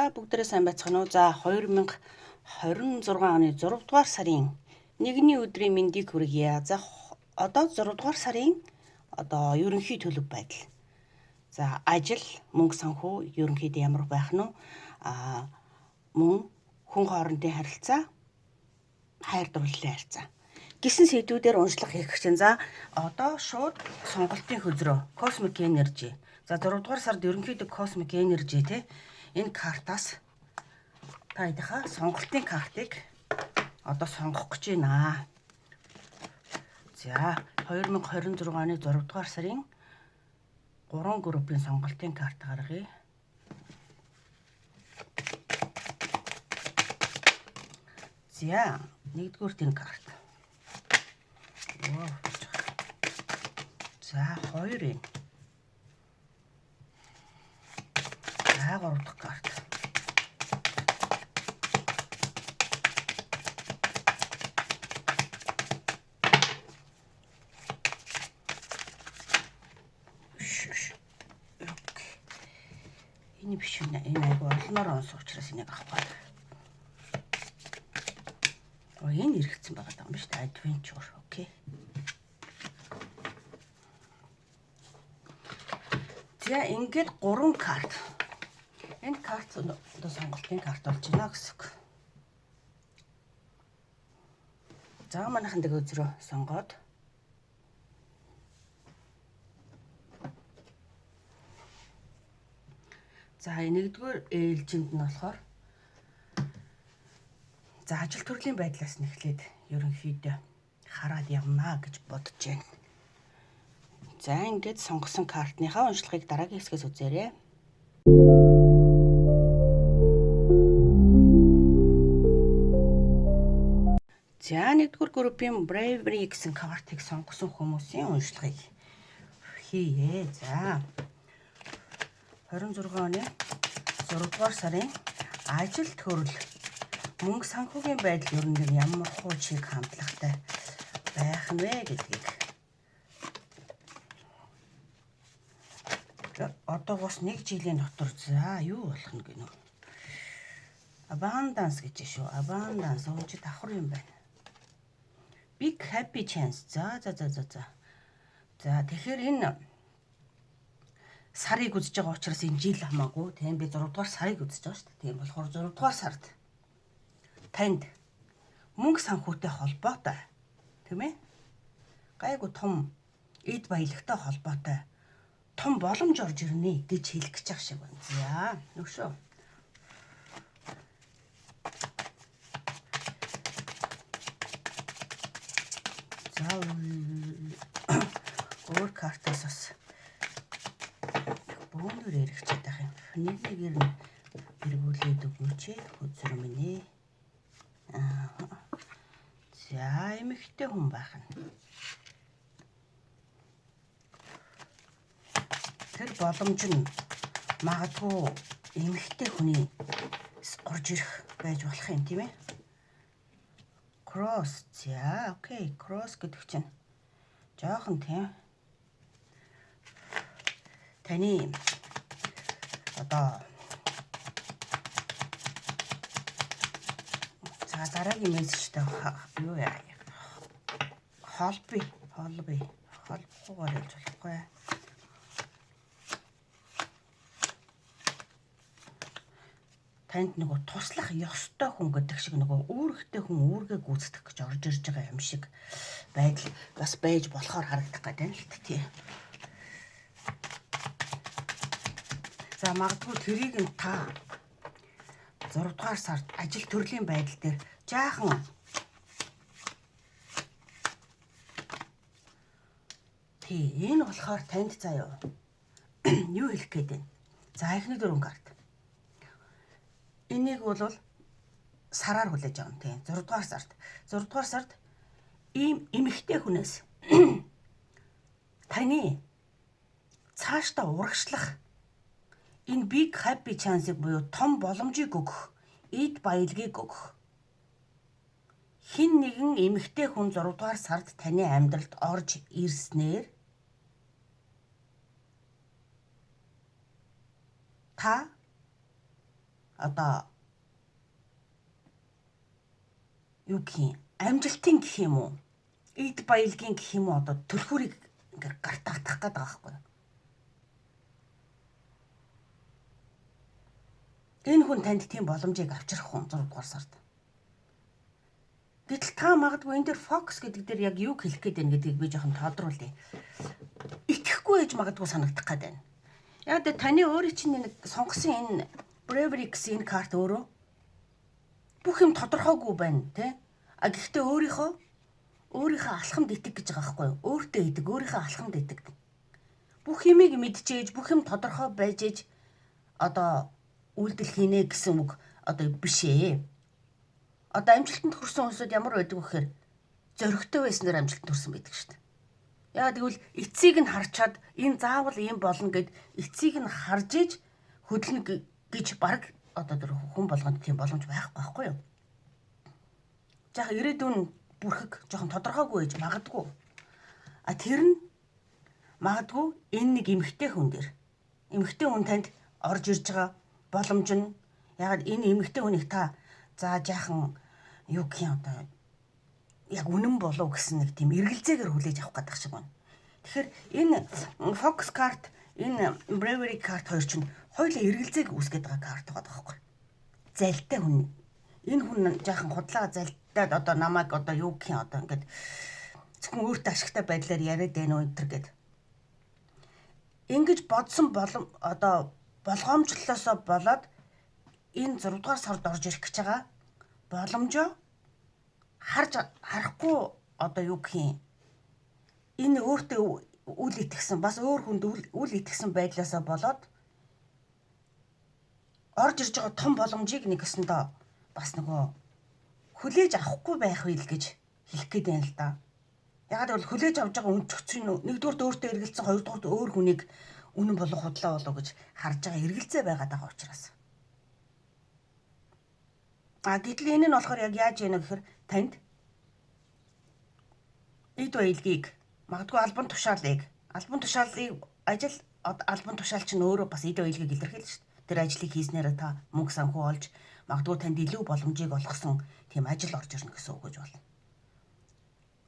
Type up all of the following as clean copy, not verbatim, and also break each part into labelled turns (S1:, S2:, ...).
S1: За бүгдээрээ сайн байцгаана уу? За 2026 оны 6 дугаар сарын 1-ний өдрийн мэндийг хүргье. За одоо 6 дугаар сарын ерөнхий төлөв байдал. За ажил, мөнгө санхүү ерөнхийдөө ямар байх нь мөн хүн хоорондын харилцаа, хайр дурлалын харилцаа гэсэн сэдвүүдээр уншлах хийх чинь. За одоо шууд сонголтын хөзрөө Cosmic Energy. За 6 дугаар сард ерөнхийдөө Cosmic Energy энэ картаас та эдийнхаа сонголтын картыг одоо сонгох гэж байна. За 2026 оны 6 дугаар сарын 3 группийн сонголтын карт гаргая. За 1-р энэ карт. За 2 энэ. За 3 дахь карт. Энэ биш үнэ. Энэ айгу олноор онс учраас энийг авах байна. Энэ эргэцсэн байгаа юм биш үү? Adventure. Окей. За ингээд 3 карт. Энэ карт одоо сонголтын карт болж байна гэсэн үг. За манайхан дэг өзрөө сонгоод. За 1-р ээлжинд нь болохоор за ажил төрлийн байдлаас нь эхлээд ерөнхийдөө хараад явна гэж бодож байна. За ингээд сонгосон картныхаа уншлагыг дараагийн хэсгээс үзээрэй. За 1-р группийн Bravery гэсэн картыг сонгосон хүмүүсийн уншлагыг хийе. За 26 оны 6 дугаар сарын ажил төрөл мөнгө санхүүгийн байдал ер нь ямар хуу чиг хандлагатай байх нь вэ гэдгийг одоо бас 1 жилийн дотор за юу болох нь гэнэ. Abundance гэж шүү. Abundance өнч давхар юм байна. Big happy chance. За тэгэхээр энэ сарыг үзэж байгаа учраас энэ жил хамаагүй тийм би 6 дугаар сарыг үзэж байгаа шүү дээ. Тийм болохоор 6 дугаар сард танд мөнгө санхүүтэй холбоотой тийм ээ гайгүй том эд баялагтай холбоотой том боломж орж ирнэ гэж хэлэх гэж байгаа шиг байна. За нүгшөө. За өөр картаас бас бөөнөр эргэчээд байх юм. Нэгээр нь эргүүлээд өгөөч хөзөр минь. За эмэгтэй хүн байх нь. Тэр боломж нь магадгүй эмэгтэй хүний орж ирэх байж болох юм тийм ээ. Cross. За окей, cross гэдэг чинь жоохон тийм таны одоо за дараагийн мессежтэй юу яа холбоогүй болж болохгүй. Танд нөгөө туслах ёстой хүн гэдэг шиг нөгөө үүрэгтэй хүн үүргээ гүйцэтгэх гэж орж ирж байгаа юм шиг байдал бас байж болохоор харагдах гэдэг юм л тий. За магадгүй тэрийг нь та 6 дугаар сард ажил төрлийн байдал дээр жаахан энэ болохоор танд заяа юу хэлэх гээд байна. За эхний 4 карт. Энийг бол сараар хүлээж байгаа юм тийм. 6 дугаар сард. 6 дугаар сард ийм эмэгтэй хүнээс таны цаашдаа урагшлах энэ big happy chance-ыг буюу том боломжийг өгөх, эд баялагийг өгөх хин нэгэн эмэгтэй хүн 6 дугаар сард таны амьдралд орж ирснээр та одоо юу гэх юм амжилтын гэх юм уу? Эд баялгийн гэх юм уу одоо төлхүүрийг ингээ гартахдах гээд байгаа байхгүй юу? Энэ хүн танд тийм боломжийг авчрах хүн 6 дугаар сард. Гэтэл та магадгүй энэ дээр фокус гэдэг дээр яг юу хэлэх гээд байна гэдгийг би жоохон тодруулъя. Итгэхгүй ээж магадгүй санагдах гээд байна. Яг тэ таны өөрийн чинь нэг сонгосон энэ Bravery гэсэн энэ карт өөрөө бүх юм тодорхойгүй байна тий. А гэхдээ өөрийнхөө алхамд итэг гэж байгаа байхгүй юу? Өөртөө идэг, өөрийнхөө алхамд идэг. Бүх юмыг мэдчихээж, бүх юм тодорхой байж ээж одоо үйлдэл хийнэ гэсэн үг одоо биш ээ. Одоо амжилтанд хүрсэн хүмүүсүүд ямар байдаг вэ гэхээр зоригтой байснаар амжилтанд хүрсэн байдаг шүү дээ. Яагаад гэвэл эцсийг нь харчаад энэ заавал ийм болно гэд эцсийг нь харж иж хөдлөнө гэж баг одоо тэр хүн болгонд тийм боломж байхгүй юу? Жаа ирээдүйн бүрхэг жоохон тодорхойгүй байж магадгүй. А тэр нь магадгүй энэ нэг эмэгтэй хүн дээр. Эмэгтэй хүн танд орж ирж байгаа боломж нь ягаад энэ эмэгтэй хүнийг та за жаахан юу гэх юм одоо яг үнэн болов гэсэн нэг тийм эргэлзээгээр хүлээж авах гэдэг шиг байна. Тэгэхээр энэ focus card, энэ bravery card хоёр чинь хоёулаа эргэлзээг үүсгэж байгаа карт байгаа байхгүй. Залтай хүн. Энэ хүн жаахан худлаа залтаад одоо намайг одоо юу гэх юм одоо ингээд зөвхөн өөртөө ашигтай байдлаар яриад байна уу энэ гэд. Ингэж бодсон одоо болгоомжлолоосоо болоод энэ 6 дугаар сард орж ирэх гэж байгаа боломжоо харахгүй одоо юу гэх юм энэ өөртөө үл итгэсэн бас өөр хүнд үл итгэсэн байдлаасаа болоод орж ирж байгаа том боломжийг нэгэсэндээ бас нөгөө хүлээж авахгүй байх үйл гэж хэлэх гээд байна л да. Ягаад гэвэл хүлээж авж байгаа үн чөцрийн нэгдүгээр өөртөө эргэлзсэн, хоёрдугаар өөр хүнийг үнэн болов худлаа болов гэж харж байгаа эргэлзээ байгаад байгаа учраас. Гэтэл энэ нь болохоор яг яаж яана гэхээр танд эд баялгийг магадгүй албан тушаалыг албан тушаал чинь өөрөө бас эд баялгийг илэрхийлнэ шүү дээ. Тэр ажлыг хийснээр та мөнгө санхүү олж магадгүй танд илүү боломжийг олгосон тийм ажил орж ирнэ гэсэн үг гэж болно.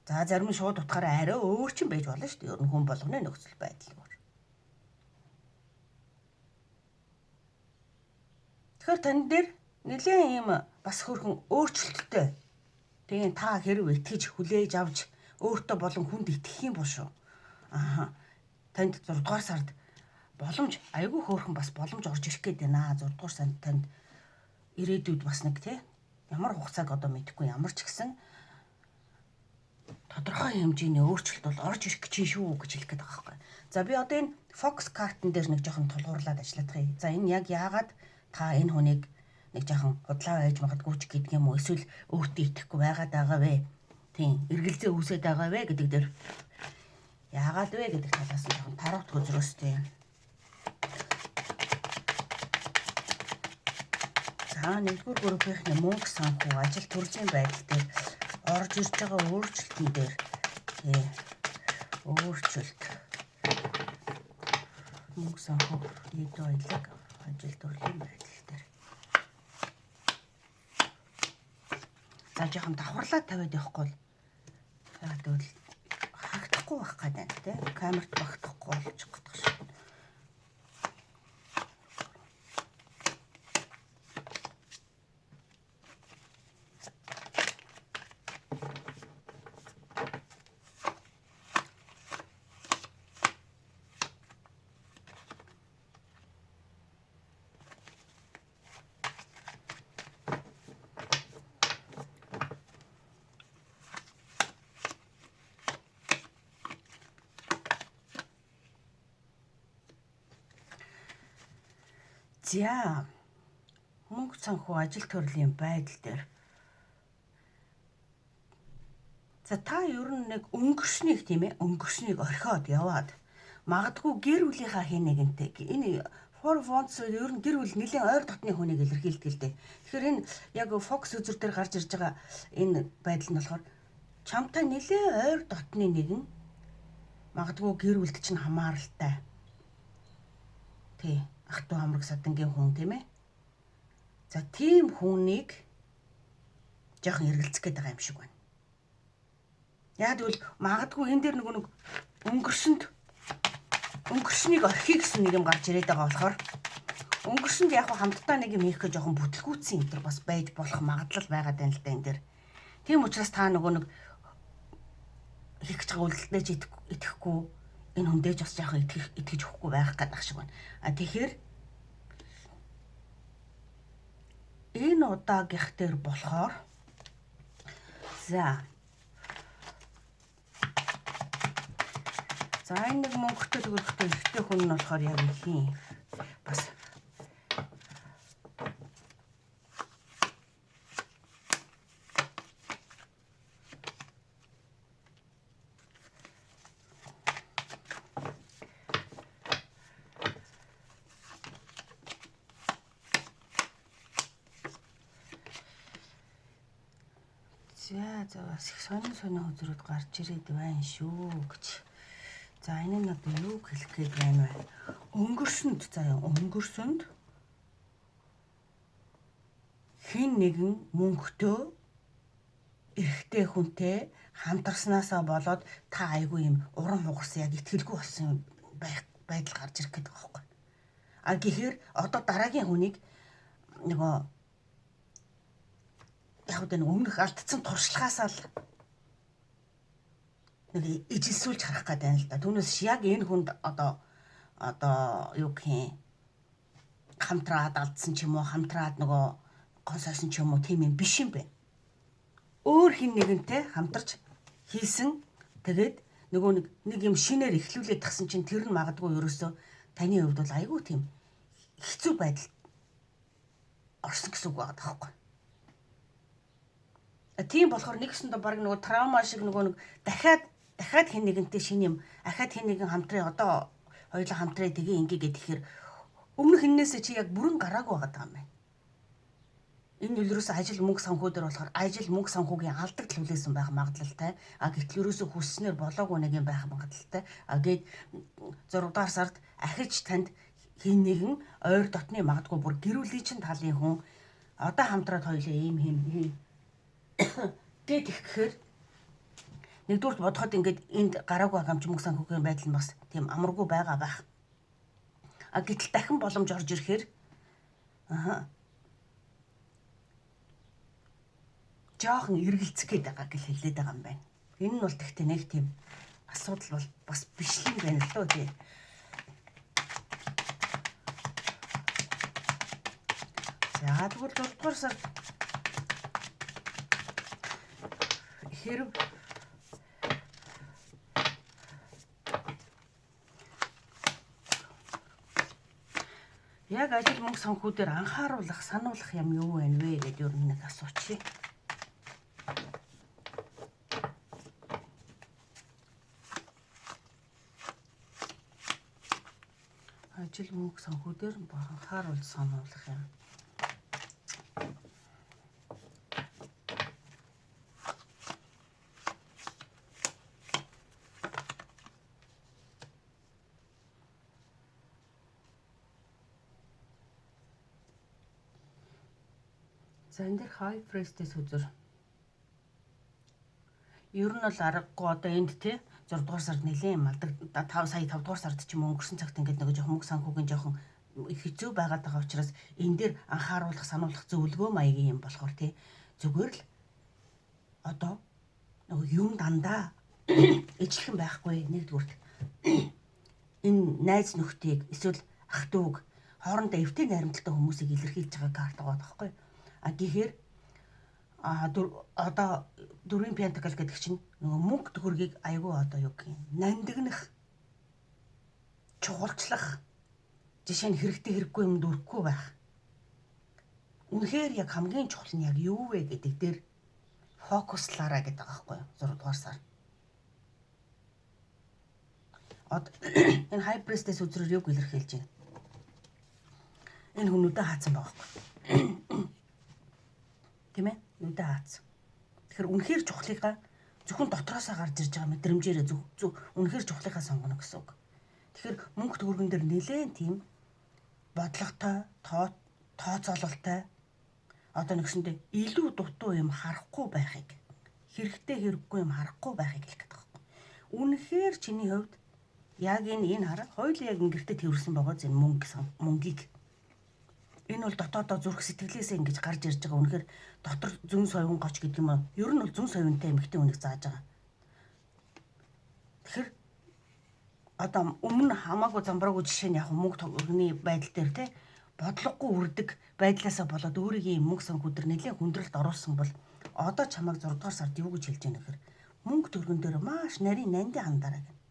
S1: За зарим нь шууд утгаараа арай өөр ч юм байж болно шүү дээ. Ер нь хүн болгоны нөхцөл байдал өөр. Тэгэхээр тань дээр нэлээд юм бас хөрхөн өөрчлөлттэй. Тэгээ та хэрэг итгэж хүлээж авч өөртөө болон хүнд итгэх юм бол шүү. Танд 6 дугаар сард боломж айгүй хөөрхөн бас боломж орж ирэх гээд байна. 6 дугаар сард танд ирээдүйд бас нэг тий ямар хугацааг одоо мэдэхгүй ямар ч гэсэн тодорхой хэмжээний өөрчлөлт бол орж ирэх гэж шүү гэж хэлэх гээд байгаа байхгүй. За би одоо энэ focus card-ын дээр нэг жоохон тулгуурлаад ажиллах юм. За энэ яг яагаад та энэ хүнийг нэг жоохон худлаа байж магадгүй ч гэдэг юм уу эсвэл өөртөө итгэхгүй байгаад байгаа вэ? Тийм эргэлзээ үүсээд байгаа вэ гэдэг дээр яагаад вэ гэдэг талаас нь жоохон тархат хөзрөөстэй. За нэгдүгээр группийн мөнгө санхүү ажил төрлийн байдал дээр орж ирж байгаа өөрчлөлтөн дээр өөрчлөлт мөнгө санхүү эд баялаг ажил төрлийн байдал дээр за жоохон давхарлаад тавиад явахгүй бол яг тэгвэл хагдахгүй байх гэдэг тийм камерт багтахгүй болчих гэдэг шиг. За мөнгө санхүү ажил төрлийн байдал дээр за та ер нь нэг өнгөршнийг тийм ээ өнгөршнийг орхиод яваад магадгүй гэр бүлийнхаа хэн нэгэнтэй энэ four wands ер нь гэр бүл нэлийн ойр дотны хүнийг илэрхийлдэг л дээ. Тэгэхээр энэ яг фокус үзүр дээр гарч ирж байгаа энэ байдал нь болохоор чамтай нэлийн ойр дотны нэгэн магадгүй гэр бүлд чинь хамааралтай. Тий ах トゥ хамраг садангийн хүн тийм ээ. За тийм хүнийг жоохон эргэлзэх гээд байгаа юм шиг байна. Яг тэгвэл магадгүй энэ дээр нэг өнгөрснийг орхих гэсэн нэг юм гарч ирээд байгаа болохоор өнгөрсөнд яг хамтдаа нэг юм хийх гэж жоохон бүтлгүүцсэн юм бас байж болох магадлал байгаа даа л да энэ дээр. Тийм учраас та нэг хийх гэж байгаа үйлдэлдээ итгэхгүй энэ хүндээж бас жоохон итгэж өгөхгүй байх гэдэг шиг байна. Тэгэхээр энэ удаагийнх дээр болохоор за энэ нэг мөнгөтэй төгрөгтэй ихтэй хүн нь болохоор яг ихийн бас за бас их сонин үзрүүд гарч ирээд байна шүү гэж. За энэ нь одоо юу хэлэх гээд байна вэ? Өнгөрсөнд хэн нэгэн мөнгөтэй эрэгтэй хүнтэй хамтарснаасаа болоод та айгүй юм урам хугарсан яг итгэлгүй болсон байдал гарч ирэх гээд байгаа байхгүй. Гэхээр одоо дараагийн хүнийг нөгөө яг үгүй өмнөх алдсан туршлагаасаа л нэг ижилсүүлж харах гээд байна л да. Түүнээс яг энэ хүнд одоо юу гэх юм хамтраад алдсан ч юм уу, хамтраад нөгөө гонсоосон ч юм уу тийм юм биш юм бэ. Өөр хин нэгэнтэй хамтарч хийсэн тэгээд нөгөө нэг юм шинээр эхлүүлээд тагсан чинь тэр нь магадгүй ерөөсөө таны хувьд бол айгүй тийм хэцүү байдал орсон гэсэн үг байгаа даахгүй. Тийм болохоор нэгсэндээ баг нөгөө траума шиг нөгөө дахиад хэн нэгэнтэй шинэ юм ахаад хэн нэгэн хамтраа одоо хоёулаа хамтраа тгээ ингээ гэхээр өмнөх хиннээсээ чи яг бүрэн гараагүй байгаа юм байна. Энэ үлрээс ажил мөнгө санхүү дээр болохоор ажил мөнгө санхүүгийн алдагт хүлээсэн байх магадлалтай. Гэтэл ерөөсөө хүсснээр болоогүй нэг юм байх магадлалтай. Гээд 6 дугаар сард ахиж танд хэн нэгэн ойр дотны магадгүй бүр гэрүүлийн чин талын хүн одоо хамтраад хоёулаа ийм гээд их гэхээр нэгдүгürt бодоход ингээд энд гараагүй байгаа юм чи мөнгө санхүүгийн байдал нь бас тийм амаргүй байгаа байх. Гэтэл дахин боломж орж ирэхээр жоохон эргэлзэх гээд байгаа гэж хэлээд байгаа юм байна. Энэ нь бол тэгтээ нэг тийм асуудал бол бас биш юм байна л дөө тий. За тэгвэл 7 дугаар сард хэрэг яг ажил мөнгө санхүү дээр анхааруулах, сануулах юм юу вэ гэдээ ер нь нэг асуучих. Ажил мөнгө санхүү дээр анхааруул сануулах юм. За энэ дээр high priestess үзэр. Ер нь бол аргагүй одоо энд тий 6 дугаар сард нэлээд малдаг 5 дугаар сард ч юм өнгөрсөн цагт ингээд нэг жоохон мөнгө санхүүгийн жоохон хэцүү байгаад байгаа учраас энэ дээр анхааруулах, сануулах зөвлөгөө маягийн юм болохоор тий зүгээр л одоо нөгөө юм дандаа ижлэхэн байхгүй нэгдүгürt энэ найз нөхдийг эсвэл ах дүүг хоорондоо эвтэй найрамдалтай хүмүүсийг илэрхийлж байгаа карт байгаа байхгүй. Гэхээр одоо дөрвийн пентакл гэдэг чинь нөгөө мөнгө төгрөгийг айгүй одоо юу гэх юм нандинах чухалчлах жишээ нь хэрэгтэй хэрэггүй юмд өрөхгүй байх. Үнэхээр яг хамгийн чухал нь яг юу вэ гэдэг дээр фокуслаараа гэдэг байгаа байхгүй юу 6 дугаар сар. Энэ high priestess үзрээр юг илэрхийлж байна. Энэ хүмүүдээ хаацсан байгаа байхгүй. Тийм ээ? Нүдэ хаацсан. Тэгэхээр үнэхээр чухлынхаа зөвхөн дотроосоо гарч ирж байгаа мэдрэмжээрээ зөв үнэхээр чухлынхаа сонгоно гэсэн үг. Тэгэхээр мөнгө төгрөгөн дээр нэлээд тийм бодлоготой, тооцоололтой одоо нэгсэндээ илүү дутуу юм харахгүй байхыг, хэрэгтэй хэрэггүй юм харахгүй байхыг хэлэх гэдэг байна. Үнэхээр чиний хувьд яг энэ хараа хоёул яг ингэртэ тэрсэн байгаа зэн мөнгийг. Энэ бол дотоодоо зүрх сэтгэлээсээ ингэж гарч ирж байгаа. Үнэхээр дотор зүүн совин гоч гэдэг юм аа. Ер нь бол зүүн совинтай эмэгтэй хүнийг зааж байгаа. Тэгэхээр одоо өмнө хамаагүй замбраагүй жишээ нь яг мөнгө тогны байдал дээр те бодлогогүй үрдэг байдлаасаа болоод өөрийн мөнгө санхүү дээр нэлээд хүндрэлд оруулсан бол одоо чамайг 6 дугаар сард юу гэж хэлж яах нэхэр мөнгө төргөн дээр маш нарийн нандин хандаарай гэнэ.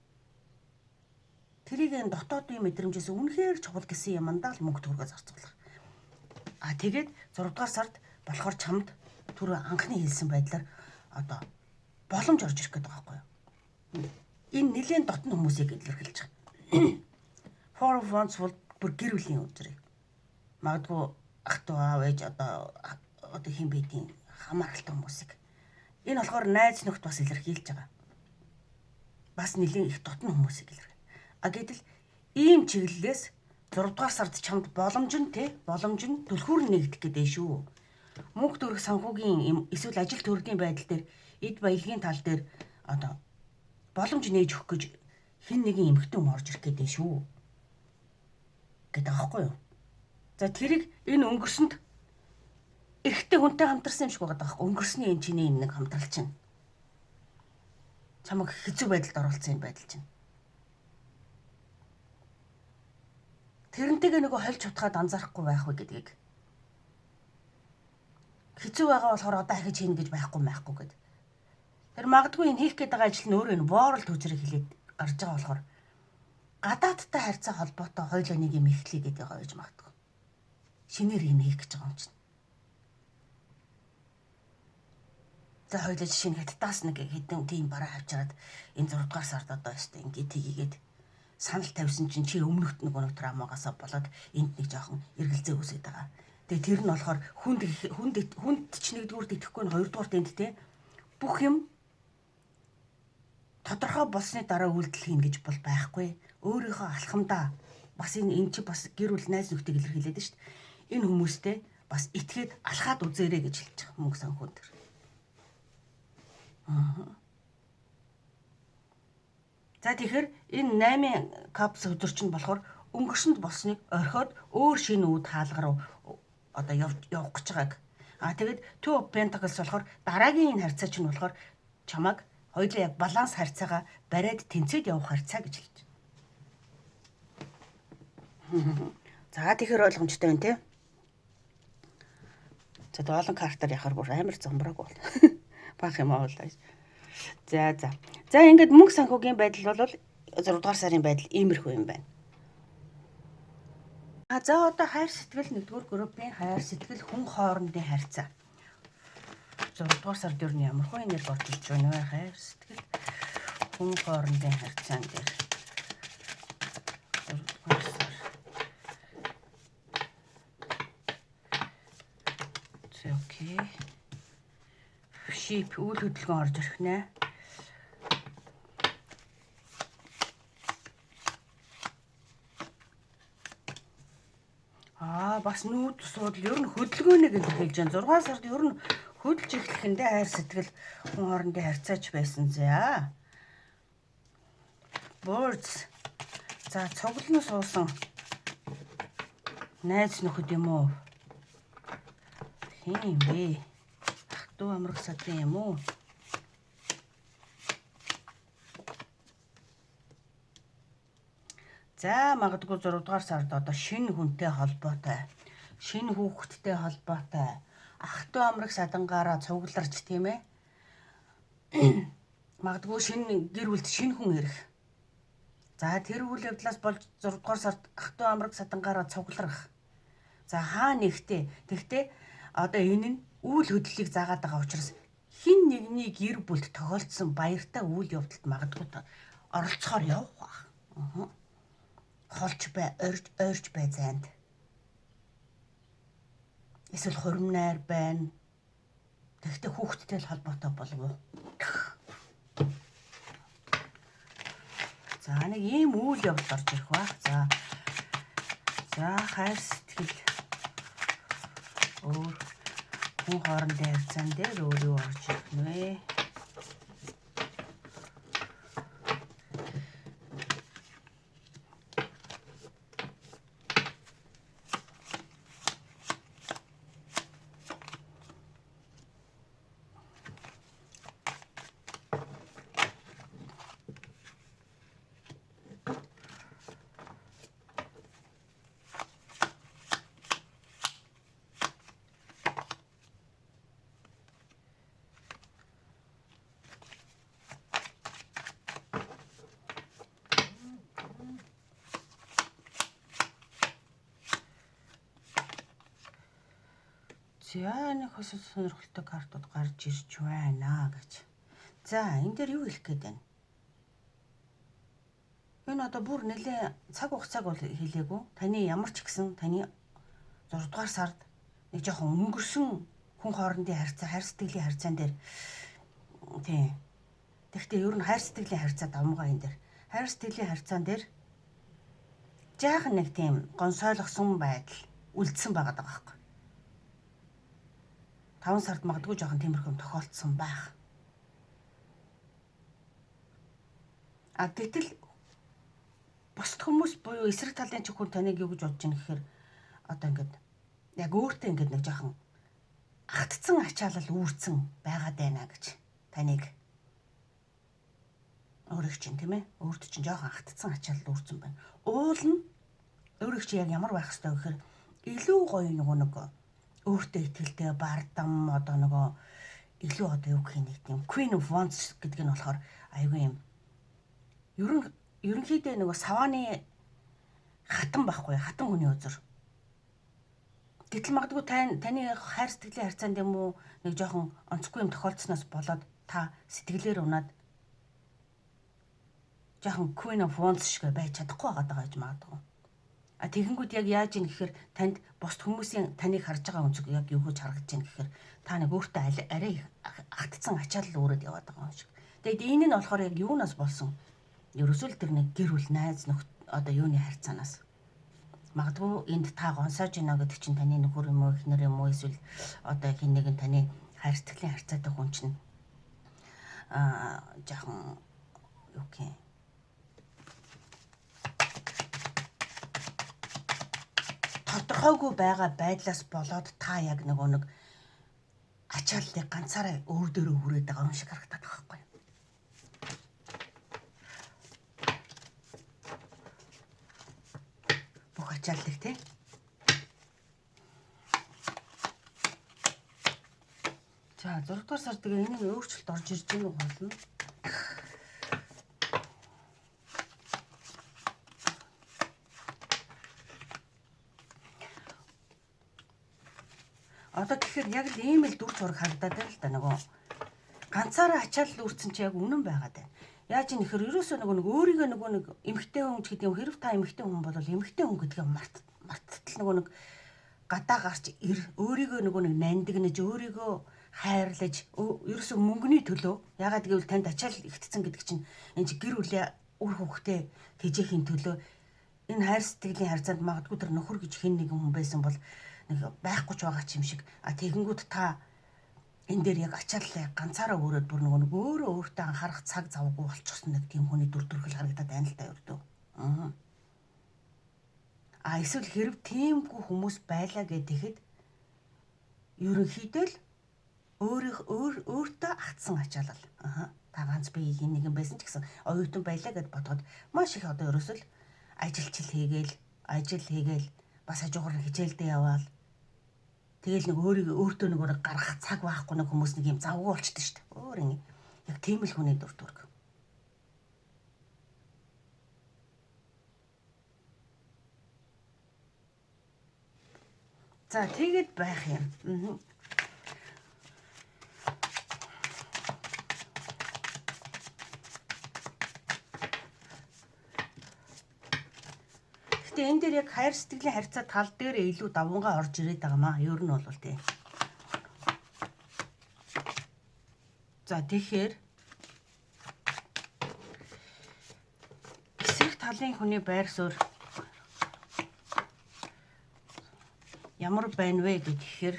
S1: Тэрийг энэ дотоодын мэдрэмжээс үнэхээр чухал гэсэн юмдаа л мөнгө төргөө зарцуулах. Тэгээд 6 дугаар сард болохоор чамд түр анхны хэлсэн байдлаар одоо боломж орж ирэх гэдэг байгаа байхгүй юу? Энэ нэлийн дотны хүмүүсийг илэрхийлж байгаа. Four of Wands бол бүр гэр бүлийн үзрэг. Магадгүй ах トゥ аав ээж одоо хин бэдийн хамааралтай хүмүүсийг. Энэ болохоор найз нөхд бас илэрхийлж байгаа. Бас нэлийн их дотны хүмүүсийг илэрхийлж. Гэтэл ийм чиглэлээс 6 дугаар сард чамд боломж нь түлхүүр нэгдэх гэдэг шүү. Мөнгө төрөх санхүүгийн эсвэл ажил төрлийн байдал дээр эд баялагын тал дээр одоо боломж нээж өгөх гэж хэн нэгэн эмэгтэй хүн орж ирэх гэдэг шүү. Гэдэг аахгүй юу? За тэрийг энэ өнгөрсөнд эрэгтэй хүнтэй хамтарсан юм шиг байгаа даахгүй. Өнгөрсний энэ чиний энэ нэг хамтрал чинь. Чамайг хэцүү байдалд оруулсан юм байдал чинь. Тэрнтэйгээ нөгөө хольж утгаад анзаарахгүй байх вэ гэдгийг. Хэцүү байгаа болохоор одоо ахиж хийнэ гэж байхгүй гэд. Тэр магадгүй энэ хийх гээд байгаа ажил нь өөрөө энэ world төзрийг хэлээд гарч байгаа болохоор гадаадтай харьцаа холбоотой хоёулаа нэг юм ихлэе гэдэг байгаа гэж магадгүй. Шинээр юм хийх гэж байгаа юм чинь. За хоёулаа жишээ нь хаттаас нэг хэдэн тийм бараа авчираад энэ 6 дугаар сард одоо өстой ингээд хийгээд санал тавьсан чинь чи өмнөхд нэг травмагаасаа болоод энд нэг жоохон эргэлзээ үүсээд байгаа. Тэгээ тэр нь болохоор хүнд ч нэгдүгüүрт итгэхгүй нь хоёрдугаарт энд те бүх юм тодорхой болсны дараа үйлдэл хийн гэж бол байхгүй. Өөрийнхөө алхамдаа бас энэ чи бас гэр бүл найз нөхдөд илэрхийлээд шүү дээ. Энэ хүмүүстэй бас итгээд алхаад үзээрэй гэж хэлж байгаа мөнгө санхүү дээр. За тэгэхээр энэ 8 капс өдөрч нь болохоор өнгөрсөнд болсныг орхиод өөр шинэ үд хаалга руу одоо явах гэж байгааг. Тэгээд Two of Pentacles болохоор дараагийн энэ харьцаа чинь болохоор чамайг хоёулаа яг баланс харьцаагаа бариад тэнцээд явах харьцаа гэж хэлж байна. За тэгэхээр ойлгомжтой байна тий. За олон картаар яхаар бүр амар замбрааг бол баах юм аа. За ингээд мөнгө санхүүгийн байдал бол 6 дугаар сарын байдал иймэрхүү юм байна. За одоо хайр сэтгэл 1-р группийн хайр сэтгэл хүн хоорондын харьцаа. 6 дугаар сард юу нь ямар хөө энерги орж ирж байна вэ? Хайр сэтгэл хүн хоорондын харьцаан дээр 6 дугаар сар. Окей. Шип үйл хөдөлгөөн орж ирэх нэ. Бас нүүд суудал ер нь хөдөлгөөнийг илэрхийлж байна. 6 сард ер нь хөдөлж эхлэхэндээ хайр сэтгэл хүн хоорондын харьцаач байсан зэ. Birds. За цуглан суусан найз нөхөд юм уу? Хин бэ? Ах トゥ амрах сатын юм уу? За магадгүй 6 дугаар сард одоо шинэ хүнтэй холбоотой, шинэ хүүхэдтэй холбоотой, ах トゥ амрах садангаараа цугларч тийм ээ. Магадгүй шинэ гэр бүлд шинэ хүн ирэх. За тэр үйл явдлаас болж 6 дугаар сард ах トゥ амрах садангаараа цугларах. За хаа нэгтэй. Тэгтээ одоо энэ нь үйл хөдлөлийг заагаад байгаа учраас хин нэгний гэр бүлд тохиолдсон баяртай үйл явдалд магадгүй оролцохоор явах. Холч бай, ойрч бай зайд. Эсвэл хурмнаар байна. Тэгтээ хүүхэдтэй л холбоотой болов уу? За нэг ийм үйл явдал орж ирэх ба. За хайр сэтгэл өөр хүн хоорондын харьцаан дээр өөр юу орж ирэх нь вэ? За нэг хосол сонирхолтой картууд гарч ирж байна гэж. За энэ дээр юу хэлэх гээд байна? Энэ одоо бүр нэлээ цаг хугацааг бол хэлээгүй. Таны ямар ч гэсэн таны 6 дугаар сард нэг жоохон өнгөрсөн хүн хоорондын харьцаа, хайр сэтгэлийн харьцаан дээр тий. Тэгэхдээ ер нь хайр сэтгэлийн харьцаа давмгаа энэ дээр. Хайр сэтгэлийн харьцаан дээр жаахан нэг тийм гонсойлгосон байдал үлдсэн байгаа даа байхгүй. 5 сард магадгүй жоохон тиймэрхүү тохиолдсон байх. А гэтэл бусд хүмүүс буюу эсрэг талын ч хүн таныг юу гэж бодож ийн гэхээр одоо ингээд яг өөртөө ингээд нэг жоохон агтцсан ачаалал үүрцэн байгаад байна гэж таныг өөрөг чинь тийм ээ өөртөө чинь жоохон агтцсан ачаалал үүрцэн байна. Уул нь өөрөг чи яг ямар байх хэвээр гэхээр илүү гоё нэг өөртөө итгэлтэй бардам одоо нөгөө илүү одоо юу гэх нэг тийм Queen of Wands гэдэг нь болохоор айгүй юм. Ерөнхийдөө нөгөө савааны хатан байхгүй хатан хүний үзэр. Гэтэл магадгүй таны хайр сэтгэлийн харьцаанд юм уу нэг жоохон онцгүй юм тохиолдсноос болоод та сэтгэлээр унаад жоохон Queen of Wands шиг байж чадахгүй байгаа гэж магадгүй. А тэгэнгүүт яг яаж ийн гэхээр танд бусд хүмүүсийн таныг харж байгаа өнцөг яг юу гэж харагдаж байна гэхээр та нэг өөртөө арай агтцсан ачаалал өөрөд яваад байгаа юм шиг. Тэгээд энэ нь болохоор яг юунаас болсон? Ерөөсөө л тэр нэг гэр бүл найз нөхд одоо юуны харьцаанаас. Магадгүй энд та гонсоож байна гэдэг чинь таны нөхөр юм уу эхнэр юм уу эсвэл одоо хин нэгэн таны хайр сэтгэлийн харьцаатай хүн чинь жаахан юу гэх юм тодорхойгүй байгаа байдлаас болоод та яг нэг ачааллыг ганцаараа өөр дөрөө хүрээд байгаа юм шиг харагдаад байгаа байхгүй юу? Бүх ачааллыг тий. За 6 дугаар сар тэгээ энэ өөрчлөлт орж ирж байгаа нь болно. Одоо тэгэхээр яг л ийм л дүр зураг харагдаад байна л да нөгөө ганцаараа ачаалал үүрсэн чи яг үнэн байгаад байна. Яаж юм нэхэр ерөөсөө нэг өөрийгөө нэг эмхтэй хүн ч гэдэг юм хэрэг та эмхтэй хүн бол эмхтэй хүн гэдгээ марттал нэг гадаа гарч өөрийгөө нэг нандинаж өөрийгөө хайрлаж ерөөсөө мөнгөний төлөө ягаад гэвэл танд ачаал ихтсэн гэдэг чинь энэ чи гэр бүлийн үр хөвгтэй тэжээхийн төлөө энэ хайр сэтгэлийн харьцаанд магадгүй тэр нөхөр гэж хэн нэгэн хүн байсан бол нэг байхгүй ч байгаа ч юм шиг. А тэгэнгүүт та энэ дээр яг ачааллаа ганцаараа өөрөд бүр нэг өөрөө өөртөө анхаарах цаг завгүй болчихсон нэг тийм хүний дүр төрхөл харагдаад байна л да ердөө. А эсвэл хэрэг тиймгүй хүмүүс байлаа гэхэд ерөнхийдөө л өөртөө агтсан ачаалал. Та ганц би хин нэгэн байсан ч гэсэн оюутан байлаа гэд бодоход маш их одоо ерөөсөл ажил хийгээл бас хажуугаар хичээлдээ яваал. Тэгэл нэг өөртөө нэг гаргах цаг байхгүй нэг хүмүүс нэг юм завгүй болчихдээ шүү дээ. Өөр ингэ яг тийм л хүний дүр төрх. За тэгээд байх юм. Гэтэ энэ дээр яг хайр сэтгэлийн харьцаа тал дээр илүү давангаа орж ирээд байгаа маа. Ер нь бол тийм. За тэгэхээр эсрэг талын хүний байр суурь ямар байна вэ гэхээр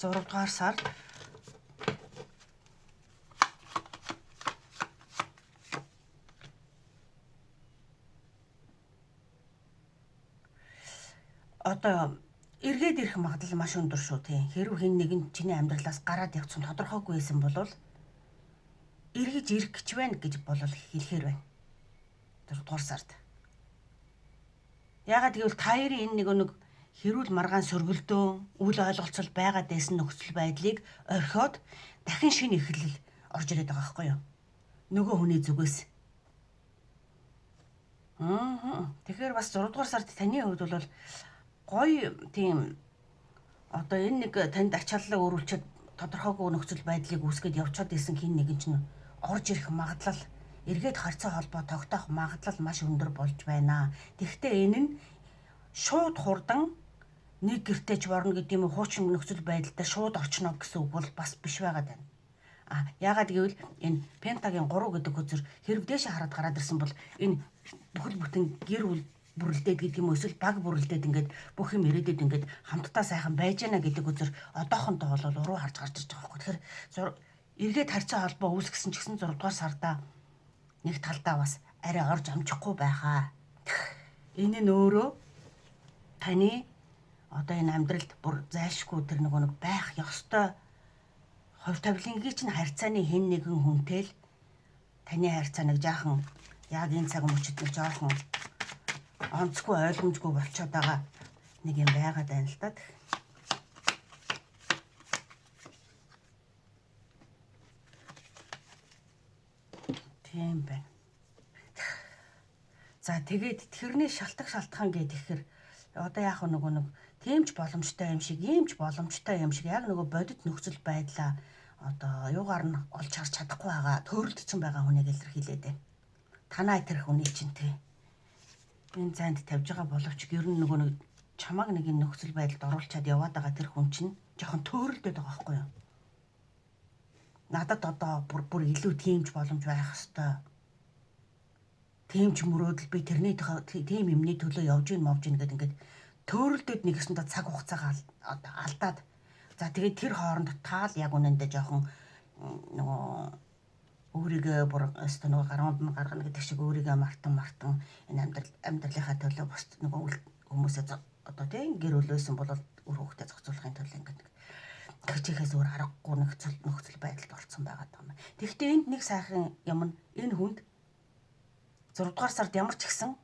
S1: 6 дугаар сард одоо эргээд ирэх магадлал маш өндөр шүү тийм. Хэрв хэн нэгэн чиний амьдралаас гараад явцсан тодорхойгүй байсан бол эргэж ирэх гэж байна гэж бол хэлэхээр байна. 6 дугаар сард. Яагаад гэвэл та хоёрын энэ нэг хэрүүл маргаан сөргөлдөө үл ойлголцол байгаад байсан нөхцөл байдлыг орхиод дахин шинэ эхлэл орж ирээд байгаа байхгүй юу? Нөгөө хүний зүгээс. Тэгэхээр бас 6 дугаар сард таны хувьд бол гоё тийм одоо энэ нэг танд ачааллаа өрүүлчихэд тодорхойгүй нөхцөл байдлыг үүсгэж явчихад исэн хин нэгэн чинь орж ирэх магадлал эргээд харьцаа холбоо тогтоох магадлал маш өндөр болж байна. Тэгэхдээ энэ нь шууд хурдан нэг гэртээ ч ворно гэдэг юм уу хуучин нөхцөл байдалтай шууд орчно гэсэн үг бол бас биш байгаад байна. Яагаад гэвэл энэ Пентагийн 3 гэдэг хөзөр хэрэг дээшээ хараад гараад ирсэн бол энэ бүхэл бүтэн гэр бүл бүрэлдээд гэдэг юм уу эсвэл баг бүрэлдээд ингээд бүх юм ирээдүйд ингээд хамтдаа сайхан байж гэнэ гэдэг үзэр одоохондоо бол уруу харж гарч ирж байгаа байхгүй. Тэгэхээр эргээд харьцаа холбоо үүсгэсэн ч гэсэн 6 дугаар сардаа нэг талдаа бас арай орж амжихгүй байгаа. Энэ нь өөрөө таны одоо энэ амьдралд бүр зайлшгүй тэр нэг байх ёстой хувь тавилангийн чинь харьцааны хэн нэгэн хүнтэй л таны харьцаа нэг жаахан яг энэ цаг мөчид нэг жаахан онцгүй ойлгомжгүй болчиход байгаа нэг юм байгаад байна л да. Тийм байна. За тэгээд тэрний шалтгаан гэдэг ихэр одоо яг нэг тиймч боломжтой юм шиг, иймч боломжтой юм шиг яг нөгөө бодит нөхцөл байдлаа одоо юугаар нь олж харж чадахгүй байгаа, төрөлдсөн байгаа хүнийг илэрхийлээд байна. Танаа тэр хүний чинь тий. Энэ зайд тавьж байгаа боловч ер нь нөгөө нэг чамаг нэг юм нөхцөл байдалд оруулчаад яваад байгаа тэр хүн чинь жоохон төөрөлдөд байгаа байхгүй юу? Надад одоо бүр илүү тиймч боломж байх хэвээр. Тиймч мөрөөдөл би тэрний тийм юмний төлөө явж ийн мовж ийн гэдэг ингээд төөрөлдөд нэгэсэндээ цаг хугацаагаа алдаад за тэгээд тэр хооронд таал яг үнэндээ жоохон нөгөө өөрийгөө бүр өстө нөгөө гаруунд нь гаргана гэдэг шиг өөрийгөө мартан энэ амьдралынхаа төлөө бос нөгөө хүмүүсээ одоо тийм гэр өлөөсөн бол үр хөвгтөө зохицуулахын төлөө ингээд хичээхээс өөр аргагүй нөхцөл байдалд орсон байгаа юм. Тэгэхдээ энд нэг сайхан юм нь энэ хүнд 6 дугаар сард ямар ч ихсэн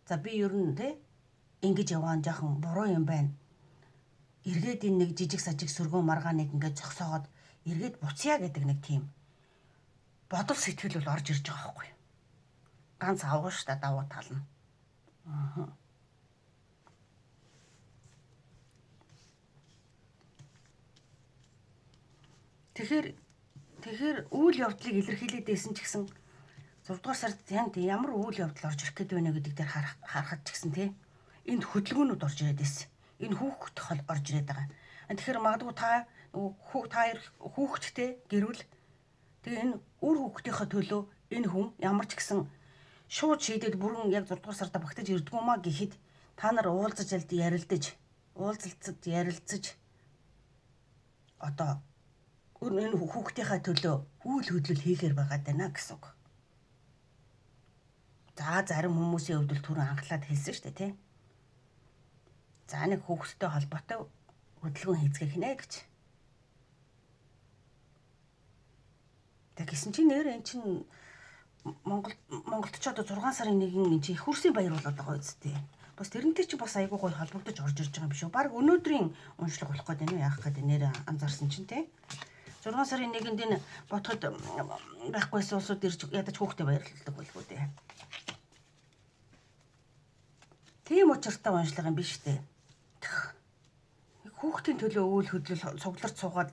S1: за би ер нь тий ингэж яваа нь жоохон буруу юм байна. Эргээд энэ нэг жижиг сажиг сөргөн маргааныг ингээд зогсоогоод эргээд буцъя гэдэг нэг тийм бодол сэтгэл бол орж ирж байгаа байхгүй. Ганц авах ш та давуу тал нь. Тэгэхээр үйл явдлыг илэрхийлээд байсан ч гэсэн 6 дугаар сард ямар үйл явдал орж ирэх гээд байна гэдэг дээр харахад ч гэсэн тий энд хөдөлгөөнүүд орж ирээд байсан. Энэ хүүхэд орж ирээд байгаа. Тэгэхээр магадгүй та хүүхэдтэй гэрүүл тэгээ энэ үр хүүхдийнхээ төлөө энэ хүн ямар ч гэсэн шууд шийдээд бүрэн яг 6 дугаар сарда багтаж ирдгүү маа гэхэд та нар уулзаж ярилцаж одоо энэ хүүхдийнхээ төлөө үйл хөдлөл хийхээр байгаа даа гэсэн үг. За зарим хүмүүсийн хувьд л түрүү анхлаад хэлсэн шүү дээ тий. За нэг хүүхэдтэй холбоотой хөдөлгөөн хийцгээх нэ гэж. Тэгсэн чинь нэр эн чинь Монголд ч одоо 6 сарын 1-ний энэ их хурсын баяр болоод байгаа үсттэй. Бас тэрнтэй чи бас айгүй гоё холбогдож орж ирж байгаа юм биш үү? Бараг өнөөдрийн уншлаг болох гэдэг нь яах гэдэг нэр анзаарсан чинь тий. 6 сарын 1-нд энэ ботход байхгүйсэн улсууд ирж ядаж хүүхдээ баярлуулдаг болов үү? Тийм учиртай уншлага юм биш үү? Хүүхдийн төлөө үйл хөдлөл цугларч суугаад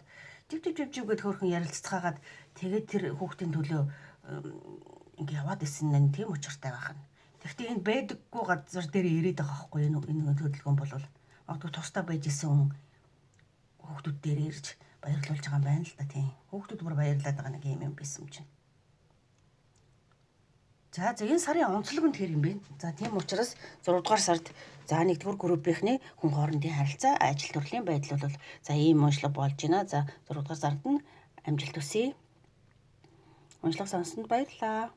S1: жив гэд хөөрхөн ярилццгаагаад тэгээд тэр хүүхдийн төлөө ингэ яваад исэн нь тийм учиртай байх нь. Тэгэхдээ энэ байдаггүй газар дээр ирээд байгаа байхгүй энэ хөдөлгөөн бол магадгүй тусдаа байж исэн хүүхдүүд дээр ирж баярлуулж байгаа юм байна л да тийм. Хүүхдүүд бүр баярлаад байгаа нэг юм байсан юм чинь. За энэ сарын онцлог нь тэр юм бэ. За тийм учраас 6 дугаар сард за 1-р группийнхний хүн хоорондын харилцаа, ажил төрлийн байдал бол за ийм уншлага болж байна. За 6 дугаар сард нь амжилт хүсье. Уншлага сонссонд баярлалаа.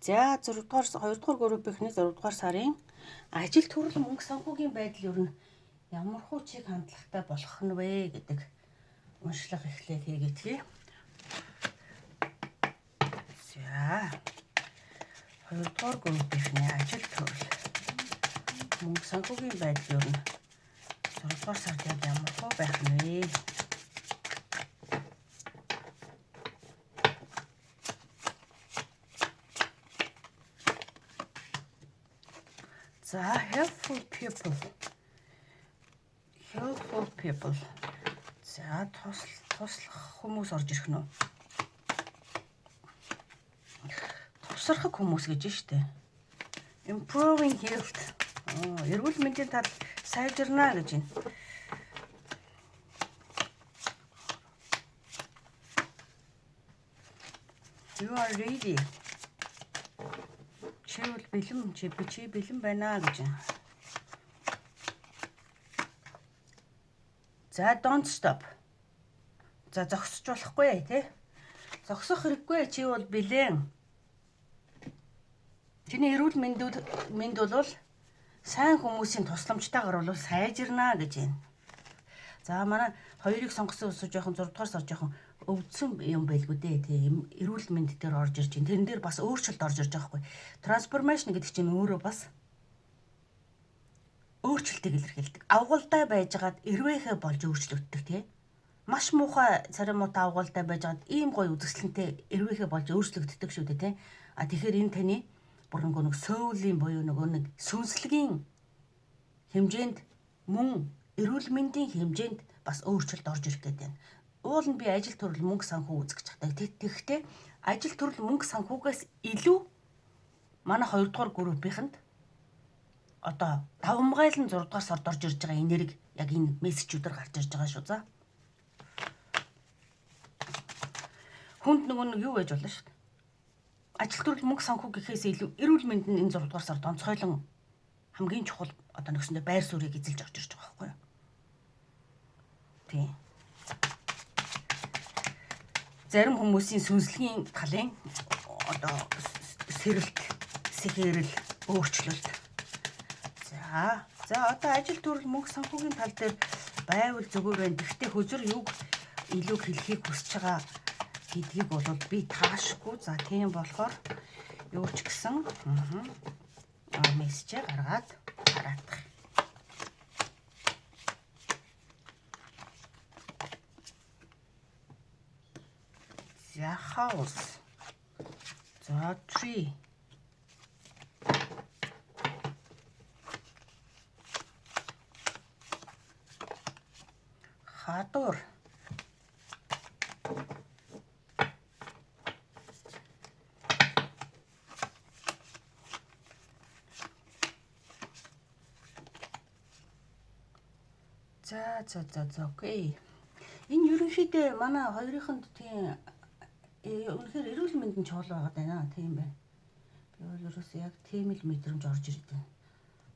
S1: За 2 дугаар группийнхний 6 дугаар сарын ажил төрөл мөнгө санхүүгийн байдал ер нь ямар хуу чиг хандлагатай болох нь вэ гэдэг уншлага эхлээд хийгээдгий. За 2 дугаар группийнхний ажил төрөл мөнгө санхүүгийн байдал ер нь 6 дугаар сард ямар хуу байх нь вэ? За helpful people. За туслах хүмүүс орж ирэх нь үү? Тусрахаг хүмүүс гэж штэ. Improving health. Эрүүл мэндийн тал сайжирна гэж байна. You are ready. Чи бэлэн байна гэж байна. За don't stop. За зогсож болохгүй тий. Зогсох хэрэггүй чи бол бэлэн. Чиний эрүүл мэнд бол сайн хүмүүсийн тусламжтайгаар бол сайжирна гэж байна. За манай хоёрыг сонгосон ус жоохон 6 дугаар сар жоохон өвдсөн юм байлгүй дээ тий. Эрүүл мэнд дээр орж ирж байна. Тэрэн дээр бас өөрчлөлт орж ирж байгаа хгүй. Трансформашн гэдэг чинь өөрөө бас өөрчлөлтийг илэрхийлдэг. Авгалтай байжгаад эрвээхэ болж өөрчлөгддөг тий. Маш муухай царимуутай авгалтай байжгаад ийм гоё үзэсгэлэнтэй эрвээхэ болж өөрчлөгддөг шүү дээ тий. Тэгэхээр энэ таны бүр нэг сөүлийн буюу нэг сүнслэгийн хэмжээнд мөн эрүүл мэндийн хэмжээнд бас өөрчлөлт орж ирэх гэдэг байна. Уул нь би ажил төрөл мөнгө санхүү үзэж чаддаг. Тэгэхдээ ажил төрөл мөнгө санхүүгээс илүү манай 2 дугаар группийнхэнд одоо давмгайлан 6 дугаар сард орж ирж байгаа энерги яг энэ мессежүүдээр гарч ирж байгаа шүү. За. Хүнд нэг юу байж болно шүү дээ. Ажил төрөл мөнгө санхүү гэхээс илүү эрүүл мэнд нь энэ 6 дугаар сард онцгойлон хамгийн чухал одоо нэгсэндээ байр суурийг эзэлж орж ирж байгаа байхгүй юу? Тийм. Зарим хүмүүсийн сүнслэгийн талын одоо сэрэлт, сэхэрэл, өөрчлөлт. За одоо ажил төрөл мөнгө санхүүгийн тал дээр байвал зүгээр байна. Гэхдээ хөзөр юг илүү хэлхийг хүсэж байгаа гэдгийг бол би таашгүй. За тийм болохоор юу ч гэсэн мессеж гаргаад хараадах. За house. За tree. Хадуур. За окей. Энэ ерөнхийдөө манай хоёрыханд тийм үнэхээр эрүүл мэндийн чухал байгаад байна. Тийм байна. Би бол ерөөсөө яг тийм л мэдрэмж орж ирээд байна.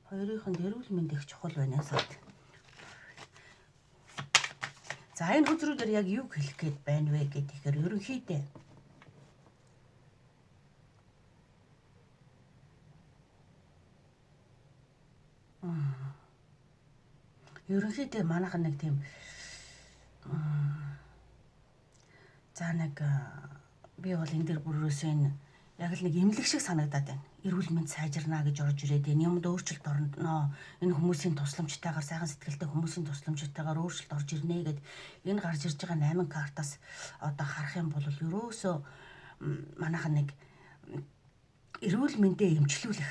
S1: Хоёрыханд эрүүл мэнд их чухал байна саад. За энэ хөзрүүдээр яг юу хэлэх гээд байна вэ гэхээр ерөнхийдөө манайхан нэг тийм за нэг би бол энэ дэр бүрөөсөө яг л нэг эмнэлэг шиг санагдаад байна. Эрүүл мэнд сайжирна гэж орж ирээд байна. Юмд өөрчлөлт орно. Энэ хүмүүсийн тусламжтайгаар сайхан сэтгэлтэй хүмүүсийн тусламжтайгаар өөрчлөлт орж ирнэ гэд энэ гарч ирж байгаа 8 картаас одоо харах юм бол ерөөсөө манайхан нэг эрүүл мэндээ эмчлүүлэх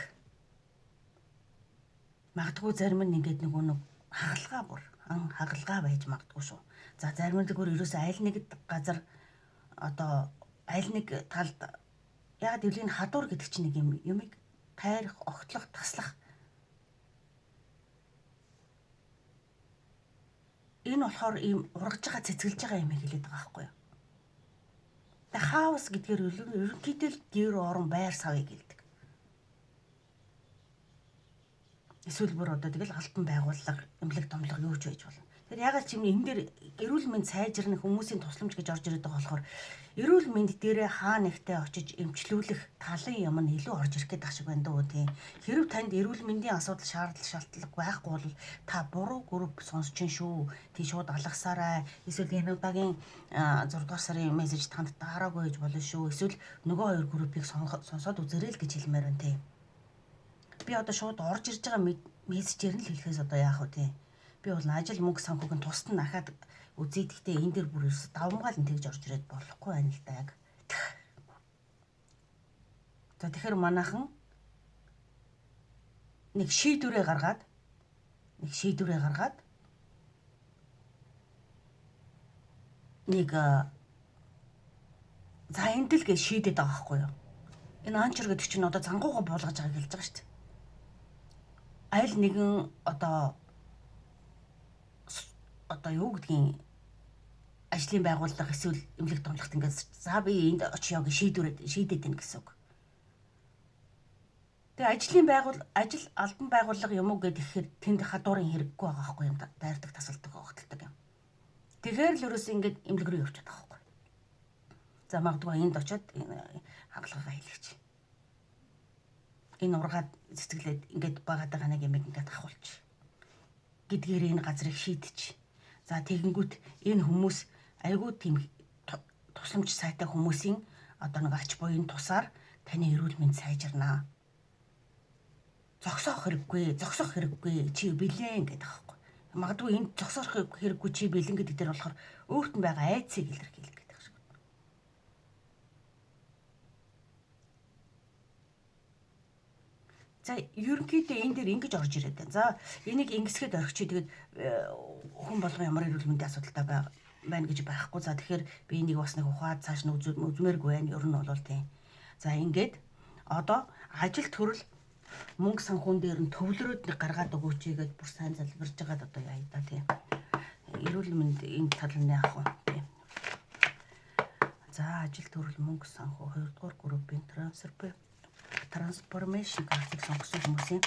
S1: магадгүй зарим нь ингээд нэг хагалгаа байж магадгүй шүү. За зарим нь зүгээр ерөөсөө аль нэг газар одоо аль нэг талд яг дэвлийн хадуур гэдэг чинь нэг юмыг тайрах, огтлох, таслах энэ болохоор ийм ургаж байгаа цэцгэлж байгаа юм хэлээд байгаа байхгүй юу. Тэгээ хаус гэдгээр ерөнхийдөө л гэр орон байр савыг гэлдэг. Эсвэл бүр одоо тэгэл алтан байгууллага, эмнэлэг томлого юу ч байж болно. Тэгэхээр ягаад ч юм энэ дээр эрүүл мэнд сайжирна хүмүүсийн тусламж гэж орж ирээд байгаа болохоор эрүүл мэнд дээрээ хаа нэгтээ очиж эмчлүүлэх талын юм нь илүү орж ирэх гээд ах шиг байна дөө тийм. Хэрв танд эрүүл мэндийн асуудал шаардлага байхгүй бол та буруу групп сонсож чинь шүү. Тий шууд алгасаарай. Эсвэл энэ удаагийн 6 дугаар сарын мессеж танд таараагүй гэж болно шүү. Эсвэл нөгөө хоёр группийг сонсоод үзээрэй л гэж хэлмээр байна тийм. Би одоо шууд орж ирж байгаа мессежээр нь л хэлэхээс одоо яах вэ тийм. Би бол ажил мөнгө санхүүг нь тусад нь ахаад үзье. Гэхдээ энэ дээр бүр ерөөс давмгаал нь тэгж орж ирээд болохгүй байна л да яг. За тэгэхээр манайхан нэг шийдвэрээ гаргаад нэг за энд л гэж шийдэд байгаа байхгүй юу. Энэ анчер гэдэг чинь одоо зангууга буулгаж байгааг хэлж байгаа шүү дээ. Аль нэгэн одоо юу гэдгийг ажлын байгууллага эсвэл эмнэлэг томлогт ингээд за би энд очиё гэж шийдээд байна гэсэн үг. Тэгээ ажил албан байгууллага юм уу гэхээр тэнд хадуурын хэрэггүй байгаа байхгүй юм дайрдаг тасалдаг огтолдог юм. Тэгэхээр л ерөөс ингээд эмнэлэг рүү явчихад байгаа байхгүй. За магадгүй энд очиод хагалгаагаа хийлгэж. Энэ ургаад цэцгэлээд ингээд багаад байгаа нэг юм ингээд ахуулчих. Гэдгээр энэ газрыг шийдчих. За тэгэнгүүт энэ хүмүүс айгүй тийм тусламж сайтай хүмүүсийн одоо нэг ач буйн тусаар таны эрүүл мэнд сайжирнаа. Зогсоох хэрэггүй чи бэлэн гэдэг аахгүй. Магадгүй энд зогсоох хэрэггүй чи бэлэн гэдэг дээр болохоор өөрт нь байгаа айцыг илэрхийлэх гэдэг шиг. За ерөнхийдөө энэ дээр ингэж орж ирээд байна. За энийг ингэсгээд орхичээ тэгээд хүн болгон ямар эрүүл мэндийн асуудалтай байна гэж байхгүй. За тэгэхээр би энийг бас нэг ухаад цааш нь үзмээргүй байна. Ер нь бол тийм. За ингээд одоо ажил төрөл мөнгө санхүүн дээр нь төвлөрөөд нэг гаргаад өгөөч гээд бүр сайн залбирж байгаад одоо яа да тийм. Эрүүл мэнд энэ тал нь яах вэ тийм. За ажил төрөл мөнгө санхүү 2 дугаар группийн трансформашн картыг сонгосон хүмүүсийн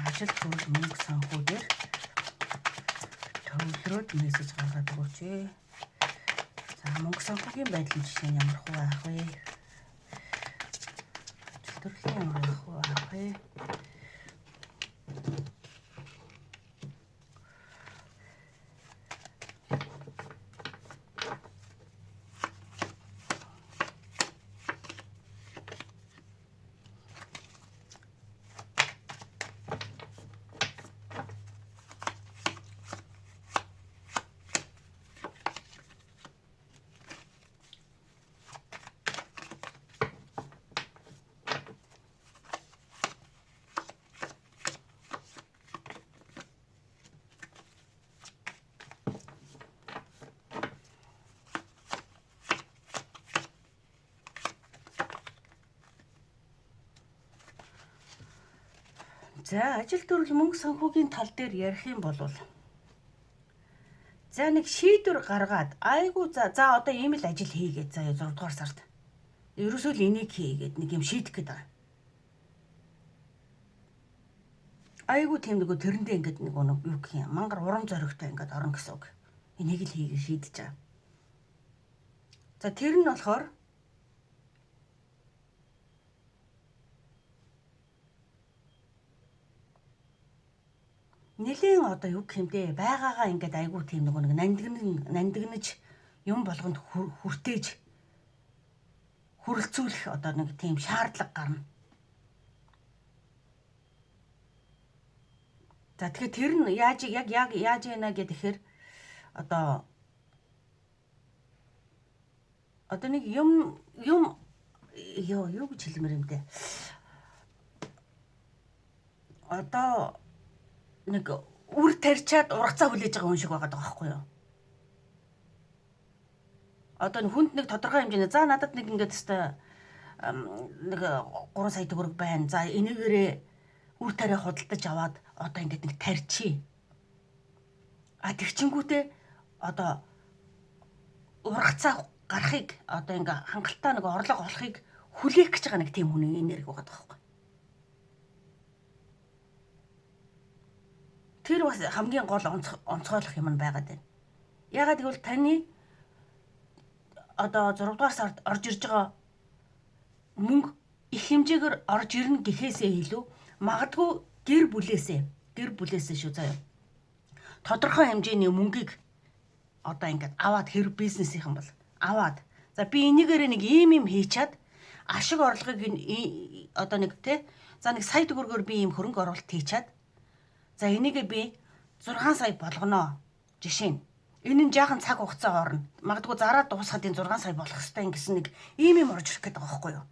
S1: ажил төрөл мөнгө санхүү дээр төвлөрөөд мессеж гаргаад өгөөч. За мөнгө санхүүгийн байдлын жишээ нь ямар хөө байх вэ? Ажил төрлийн ямар байх вэ? За ажил төрөл мөнгө санхүүгийн тал дээр ярих юм бол за нэг шийдвэр гаргаад айгу за одоо ийм л ажил хийгээд за 6 дугаар сард ерөөсөө л энийг хийгээд нэг юм шийдэх гээд байгаа. Айгу тийм нэг тэрэндээ ингээд нэг юу гэх юм мангар урам зоригтой ингээд орно гэсэн үг. Энийг л хийгээ шийдэж байгаа. За тэр нь болохоор нэлийн одоо юу гэмдэ байгаагаа ингээд айгүй тийм нэг нандинаж юм болгонд хүртээж хүрэлцүүлэх одоо нэг тийм шаардлага гарна. За тэгэхээр тэр нь яаж яана гэхээр одоо нэг юм юу гэж хэлмээр юм бэ? Одоо нэг үр тарьчаад ургацаа хүлээж байгаа хүн шиг байгаа байхгүй юу? Одоо хүнд нэг тодорхой хэмжээний за надад нэг ингээд өстой нэг 3 сая төгрөг байна. За энийгээрээ үр тариа худалдаж аваад одоо ингээд нэг тарьчий. А тэгчингүүтээ одоо ургацаа гарахыг одоо ингээ хангалттай нэг орлого олохыг хүлээх гэж байгаа нэг тийм хүний энерги байгаа байхгүй. Тэр бас хамгийн гол онцгойлох юм байгаад байна. Ягаад гэвэл таны одоо 6 дугаар сард орж ирж байгаа мөнгө их хэмжээгээр орж ирнэ гэхээсээ илүү магадгүй гэр бүлээсээ шүү заяа. Тодорхой хэмжээний мөнгийг одоо ингээд аваад хэрэг бизнесийнхэн бол аваад за би энийгээр нэг ийм хийчаад ашиг орлогыг одоо нэг те за нэг сая төгрөгөөр би ийм хөрөнгө оруулалт хийчаад за энийгээ би 6 сая болгоно жишээ нь энэ нь жаахан цаг хугацаа орно магадгүй зараа дуусахад энэ 6 сая болох хэвээр гэсэн нэг ийм орж ирэх гэдэг байгаа байхгүй юу.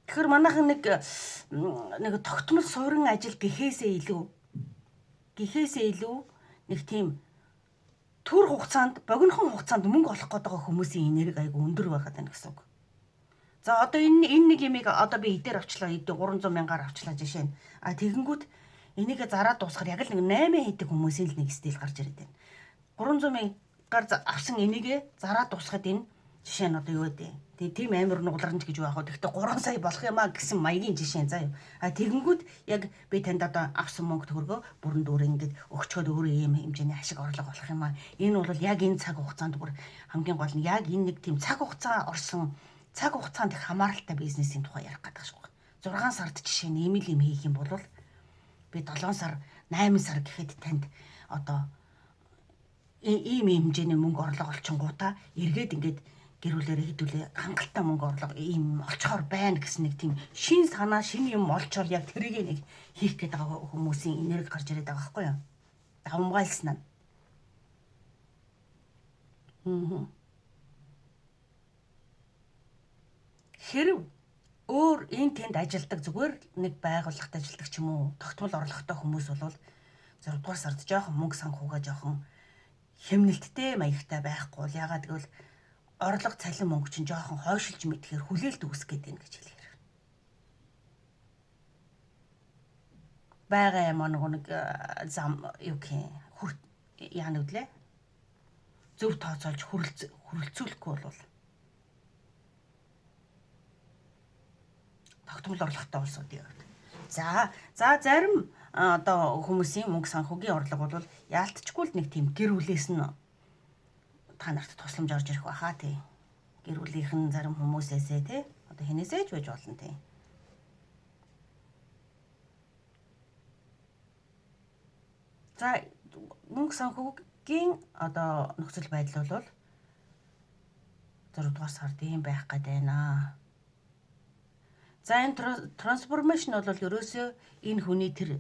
S1: Тэгэхээр манайхан нэг тогтмол суурин ажил гэхээсээ илүү нэг тийм төр хугацаанд богинохон хугацаанд мөнгө олох гээд байгаа хүмүүсийн энерги айгүй өндөр байгаад байна гэсэн үг. За одоо энэ нэг ямиг одоо би эдээр авчлаа 300 мянгаар авчлаа жишээ нь. А тэгэнгүүт энийгээ зараад дуусахаар яг л нэг 8 хийдэг хүмүүсийн л нэг стил гарч ирээд байна. 300 мянгаар авсан энийгээ зараад дуусахад энэ жишээ нь одоо юу вэ? Тэгээ тийм амар нугалранч гэж байх уу. Гэхдээ 3 сая болох юмаа гэсэн маягийн жишээ заяа. А тэгэнгүүт яг би танд одоо авсан мөнгө төгрөгөө бүрэн дүүрээ ингээд өгчөөд өөрөө ийм хэмжээний ашиг орлого болох юмаа. Энэ бол яг энэ цаг хугацаанд бүр хамгийн гол нь яг энэ нэг тийм цаг хугацаа орсон цаг хугацаанд их хамааралтай бизнесийн тухай ярих гэдэг шүү. 6 сард жишээ нь ийм хийх юм бол би 7 сар 8 сар гэхэд танд одоо ийм хэмжээний мөнгө орлого олчингуудаа эргээд ингээд гэр бүлээрээ хэдүүлээ хангалттай мөнгө орлого ийм олцохоор байна гэсэн нэг тийм шин санаа шин юм олчвол яг тэрийг нэг хийх гээд байгаа хүмүүсийн энерги гарч ирээд байгаа байхгүй юу? Давмгайлсан нь. Хэрв өөр энэ тэнд ажилдаг зүгээр нэг байгууллагт ажилдаг ч юм уу тогтмол орлоготой хүмүүс бол 6 дугаар сард жоохон мөнгө санхугаа жоохон хэмнэлттэй маягтай байхгүй бол ягаад гэвэл орлого цалин мөнгө чинь жоохон хойшилж мэдхээр хүлээлт үүсгэх гээд байна гэж хэлэхээр. Бага юм нэг зам юу гэх яа нүдлээ зөв тооцоолж хүрэлцүүлэхгүй бол тогтмол орлоготой улсууд яваад. За зарим одоо хүмүүсийн мөнгө санхүүгийн орлого бол яалтчгүй л нэг тийм гэр бүлээс нь та нарт тусламж орж ирэх байхаа тий. Гэр бүлийнхэн зарим хүмүүсээсээ тий. Одоо хинээсээ ч байж болно тий. За мөнгө санхүүгийн одоо нөхцөл байдал бол 6 дугаар сард ийм байх гээд байна. За энэ трансформашн бол ерөөсөө энэ хүний тэр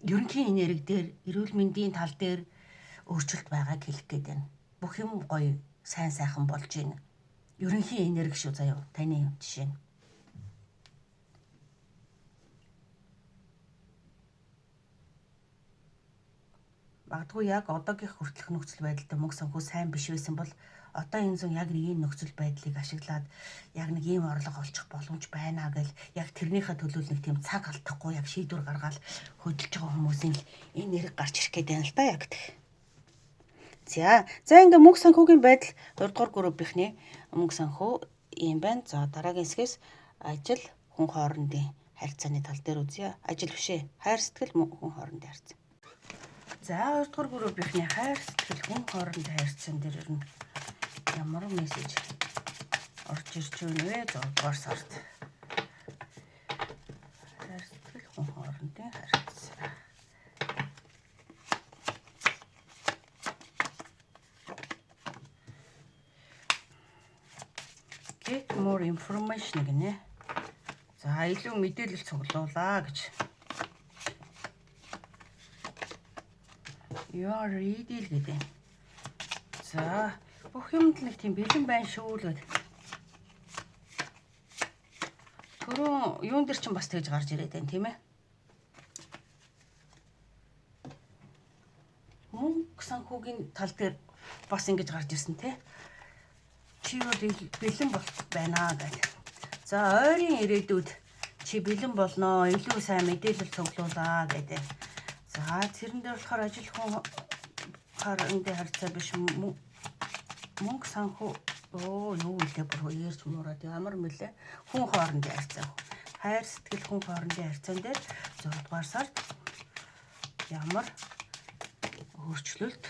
S1: ерөнхий энерги дээр эрүүл мэндийн тал дээр өөрчлөлт байгааг хэлэх гээд байна. Бүх юм гоё сайн сайхан болж байна. Ерөнхий энерги шүү заяа таны жишээ нь. Магадгүй яг одоогийнх хүртэлх нөхцөл байдалтай мөнгө санхүү сайн биш байсан бол одоо энэ зүүн яг нэг ийм нөхцөл байдлыг ашиглаад яг нэг ийм орлого олчих боломж байна гэл яг тэрнийхээ төлөө нэг тийм цаг алдахгүй яг шийдвэр гаргаад хөдөлж байгаа хүмүүсийн энэ нэрэг гарч ирэх гээд байна л да яг гэх. За ингээ мөнгө санхүүгийн байдал 2 дугаар группийнхний мөнгө санхүү ийм байна. За дараагийн хэсгээс ажил хүн хоорондын харьцааны тал дээр үзье. Ажил бишээ. Хайр сэтгэл хүн хоорондын харьцаа. За 2 дугаар группийнхний хайр сэтгэл хүн хоорондын харьцаан дээр ер нь ямар мессеж орж ирж байна вэ? 6 дугаар сард. Хайр сэтгэл хүн хоорондын харьцаа. Get more information гинэ. За илүү мэдээлэл цуглуулаа гэж. You are ready л гэдэг. За бүх юмд нэг тийм бэлэн байна шүү л гэдэг. Түрүүн юун дээр ч бас тэгж гарч ирээд байна тийм ээ. Мөнгө санхүүгийн тал дээр бас ингэж гарч ирсэн тий. Чи юу бэлэн болт байна гэдэг. За ойрын ирээдүйд Чи бэлэн болноо. Илүү сайн мэдээлэл цуглуулаа гэдэг. За тэрэн дээр болохоор ажил хүн хоорондын харьцаа биш мөнгө санхүү юу илээ бүр eerж муураад ямар мөлий хүн хоорондын харьцаа. Хайр сэтгэл хүн хоорондын харьцаан дээр 6 дугаар сард ямар өөрчлөлт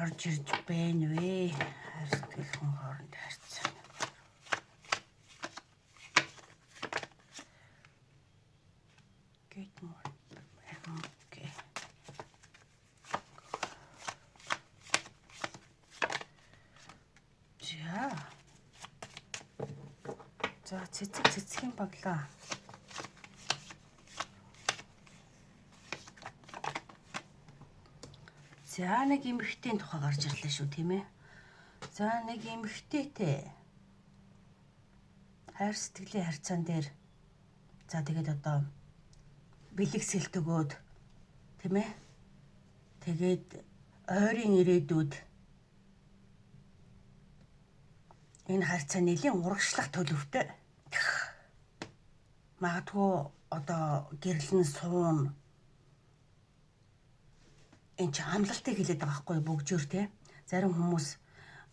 S1: орж ирж байна вэ? Хайр сэтгэл хүн хоорондын харьцаа. Get more. Okay. За цэцгийн баглаа. За нэг эмэгтэйн тухай гарч ирлээ шүү тийм ээ. За нэг эмэгтэйтэй хайр сэтгэлийн харьцаан дээр за тэгээд одоо бэлэг сэлт өгөөд тийм ээ. Тэгээд ойрын ирээдүйд энэ харьцаа нэлийн урагшлах төлөвтэй. Магадгүй одоо гэрлэн суун энэ ч амлалтыг хэлээд байгаа байхгүй бөгжөөр те. Зарим хүмүүс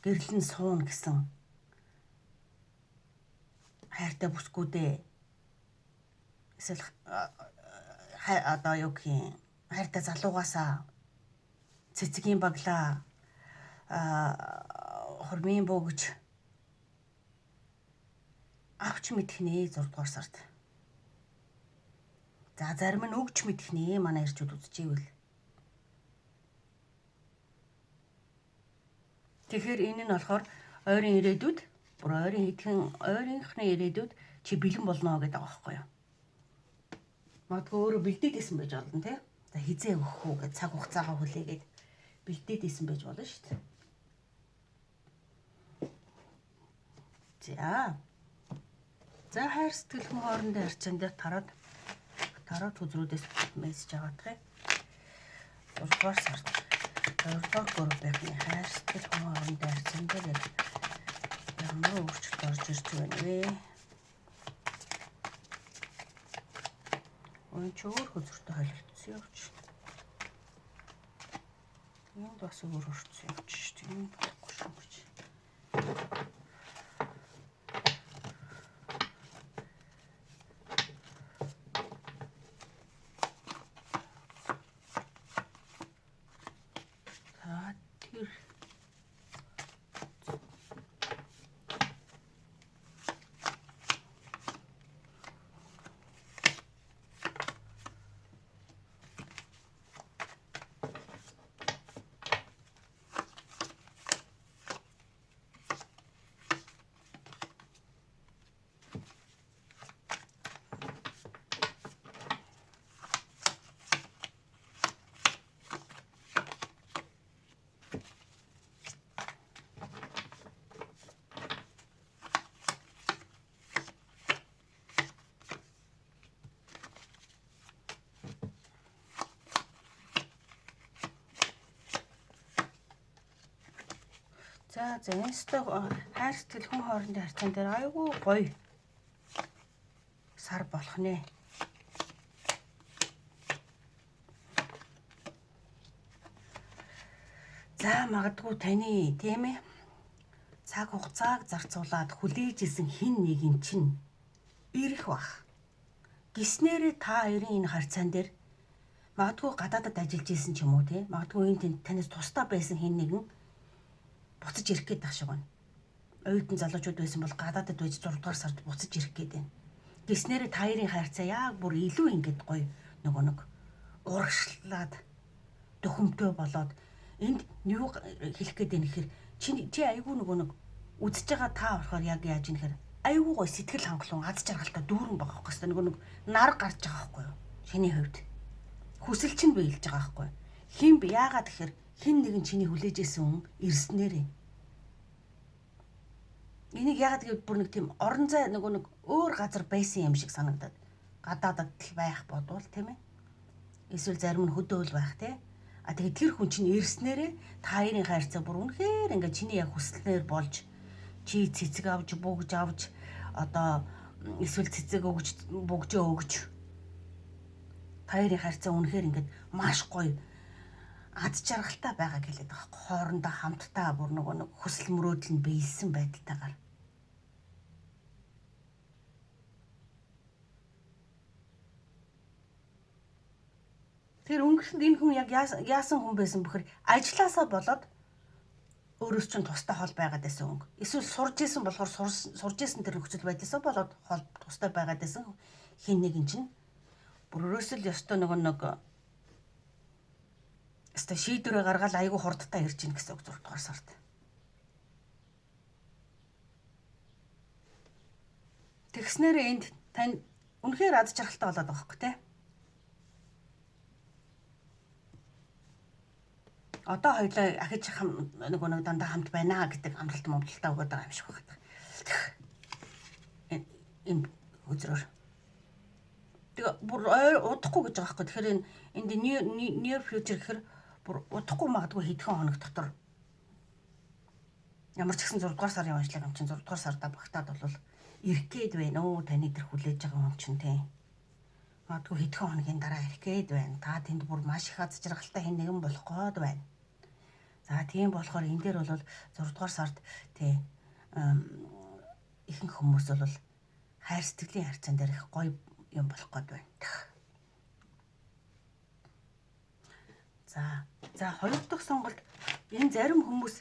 S1: гэрлэн суун гэсэн хайртай бүсгүүдээ эсвэл одоо юу гэх юм хайртай залуугаасаа цэцгийн баглаа хормын бөгж авч мэдэх нэ 6 дугаар сард. За зарим нь өгч мэдэх нэ манай ирчүүд үзчихвэл. Тэгэхээр энэ нь болохоор ойрын ирээдүйд бүр ойрынхны ирээдүйд чи бэлэн болно гэдэг байгаа байхгүй юу? Магадгүй өөрөө бэлдээдсэн байж болно те. За хизээ өгөх үү гэж цаг хугацаагаа хүлээгээд бэлдээдсэн байж болно шүү дээ. За хайр сэтгэл хүн хоорондын харьцаан дээр тараад хүзрүүдээс мессеж аваадах. 6 дугаар сард 2 дугаар группийн хайр сэтгэл хүн хоорондын харьцаан дээр ямар өөрчлөлт орж ирж байна вэ? Өн чөөр хүзртэй холилдсон явж. Энд бас өөрчлөлт явж шүү дээ. Энэ болохгүй шүү гэж. За энэстэй хайр сэтгэл хүн хоорондын харьцаан дээр айгүй гоё сар болох нэ. За магадгүй таны тийм ээ цаг хугацааг зарцуулаад хүлээж исэн хин нэгэн чинь ирэх бах. Гиснээрээ та хоёрын энэ харьцаан дээр магадгүй гадаадад ажиллаж исэн ч юм уу тийм магадгүй энэ танаас тусдаа байсан хин нэгэн буцаж ирэх гээд байх шиг байна. Оюутан залуучууд байсан бол гадаадад байж 6 дугаар сард буцаж ирэх гээд байна. Гиснээрээ та хоёрын харьцаа яг бүр илүү ингэж гоё нөгөө нэг урагшлаад дөхөмтөө болоод энд юу хэлэх гээд байна гэхээр чи айгүй нөгөө нэг үзэж байгаа та болохоор яг яаж юм гэхээр айгүй гоё сэтгэл хангалуун аз жаргалтай дүүрэн байгаа байхгүй хэвээр нөгөө нэг нар гарч байгаа байхгүй юу? Чиний хувьд хүсэл чинь биелж байгаа байхгүй юу? Хин би яагаад тэгэхээр хин нэгэн чиний хүлээж исэн хүн ирснээрээ. Энийг яагаад гэвэл бүр нэг тийм орон зай нөгөө нэг өөр газар байсан юм шиг санагдаад гадаадад л байх бодвол тийм ээ. Эсвэл зарим нь хөдөөл байх тийм. А тэгээд тэр хүн чинь ирснээрээ та хоёрын хайрцаг бүр үнэхээр ингээд чиний яг хүслээр болж чи цэцэг авч бүгж авч одоо эсвэл цэцэг өгж бөгжөө өгж хоёрын харьцаа үнэхээр ингээд маш гоё ад жаргалтай байгаа гэлээд байгаа. Хоорондоо хамтдаа бүр нэг хүсэл мөрөөдөл нь биелсэн байдалтайгаар. Тэр өнгөрсөнд энэ хүн яг яасан хүн байсан бөхөр ажилласаа болоод өөрөөс чинь тустай хол байгаад байсан өнгө. Эсвэл сурж исэн болохоор сурж исэн тэр нөхцөл байдлаасаа болоод хол тустай байгаад байсан хин нэгэн чинь бүр өөрөөсөө л ёстой нэг өстой шийдвэрээ гаргаад айгүй хурдтай ирж ийн гэсэн үг 6 дугаар сард. Тэгснээр энд тань үнэхээр ад жаргалтай болоод байгаа хөөх тэ. Одоо хоёлаа ахиж нэг дандаа хамт байна гэдэг амралт момдолтой өгöd байгаа юм шиг байна. Энэ үзрээр. Тэгээ бүр удахгүй гэж байгаа байхгүй. Тэгэхээр энд near future гэхээр бүр удахгүй магадгүй хэдхэн хоног дотор ямар ч гэсэн 6 дугаар сарын уншлаг юм чинь 6 дугаар сарда багтаад бол ирэх гээд байна уу таны дээр хүлээж байгаа юм чинь тийм. Магадгүй хэдхэн хоногийн дараа ирэх гээд байна. Та тэнд бүр маш их аз жаргалтай хэн нэгэн болох гээд байна. За тийм болохоор энэ дээр бол 6 дугаар сард тий ихэнх хүмүүс бол хайр сэтгэлийн харьцаан дээр их гоё юм болох гээд байна. За хоёр дахь сонголт энэ зарим хүмүүс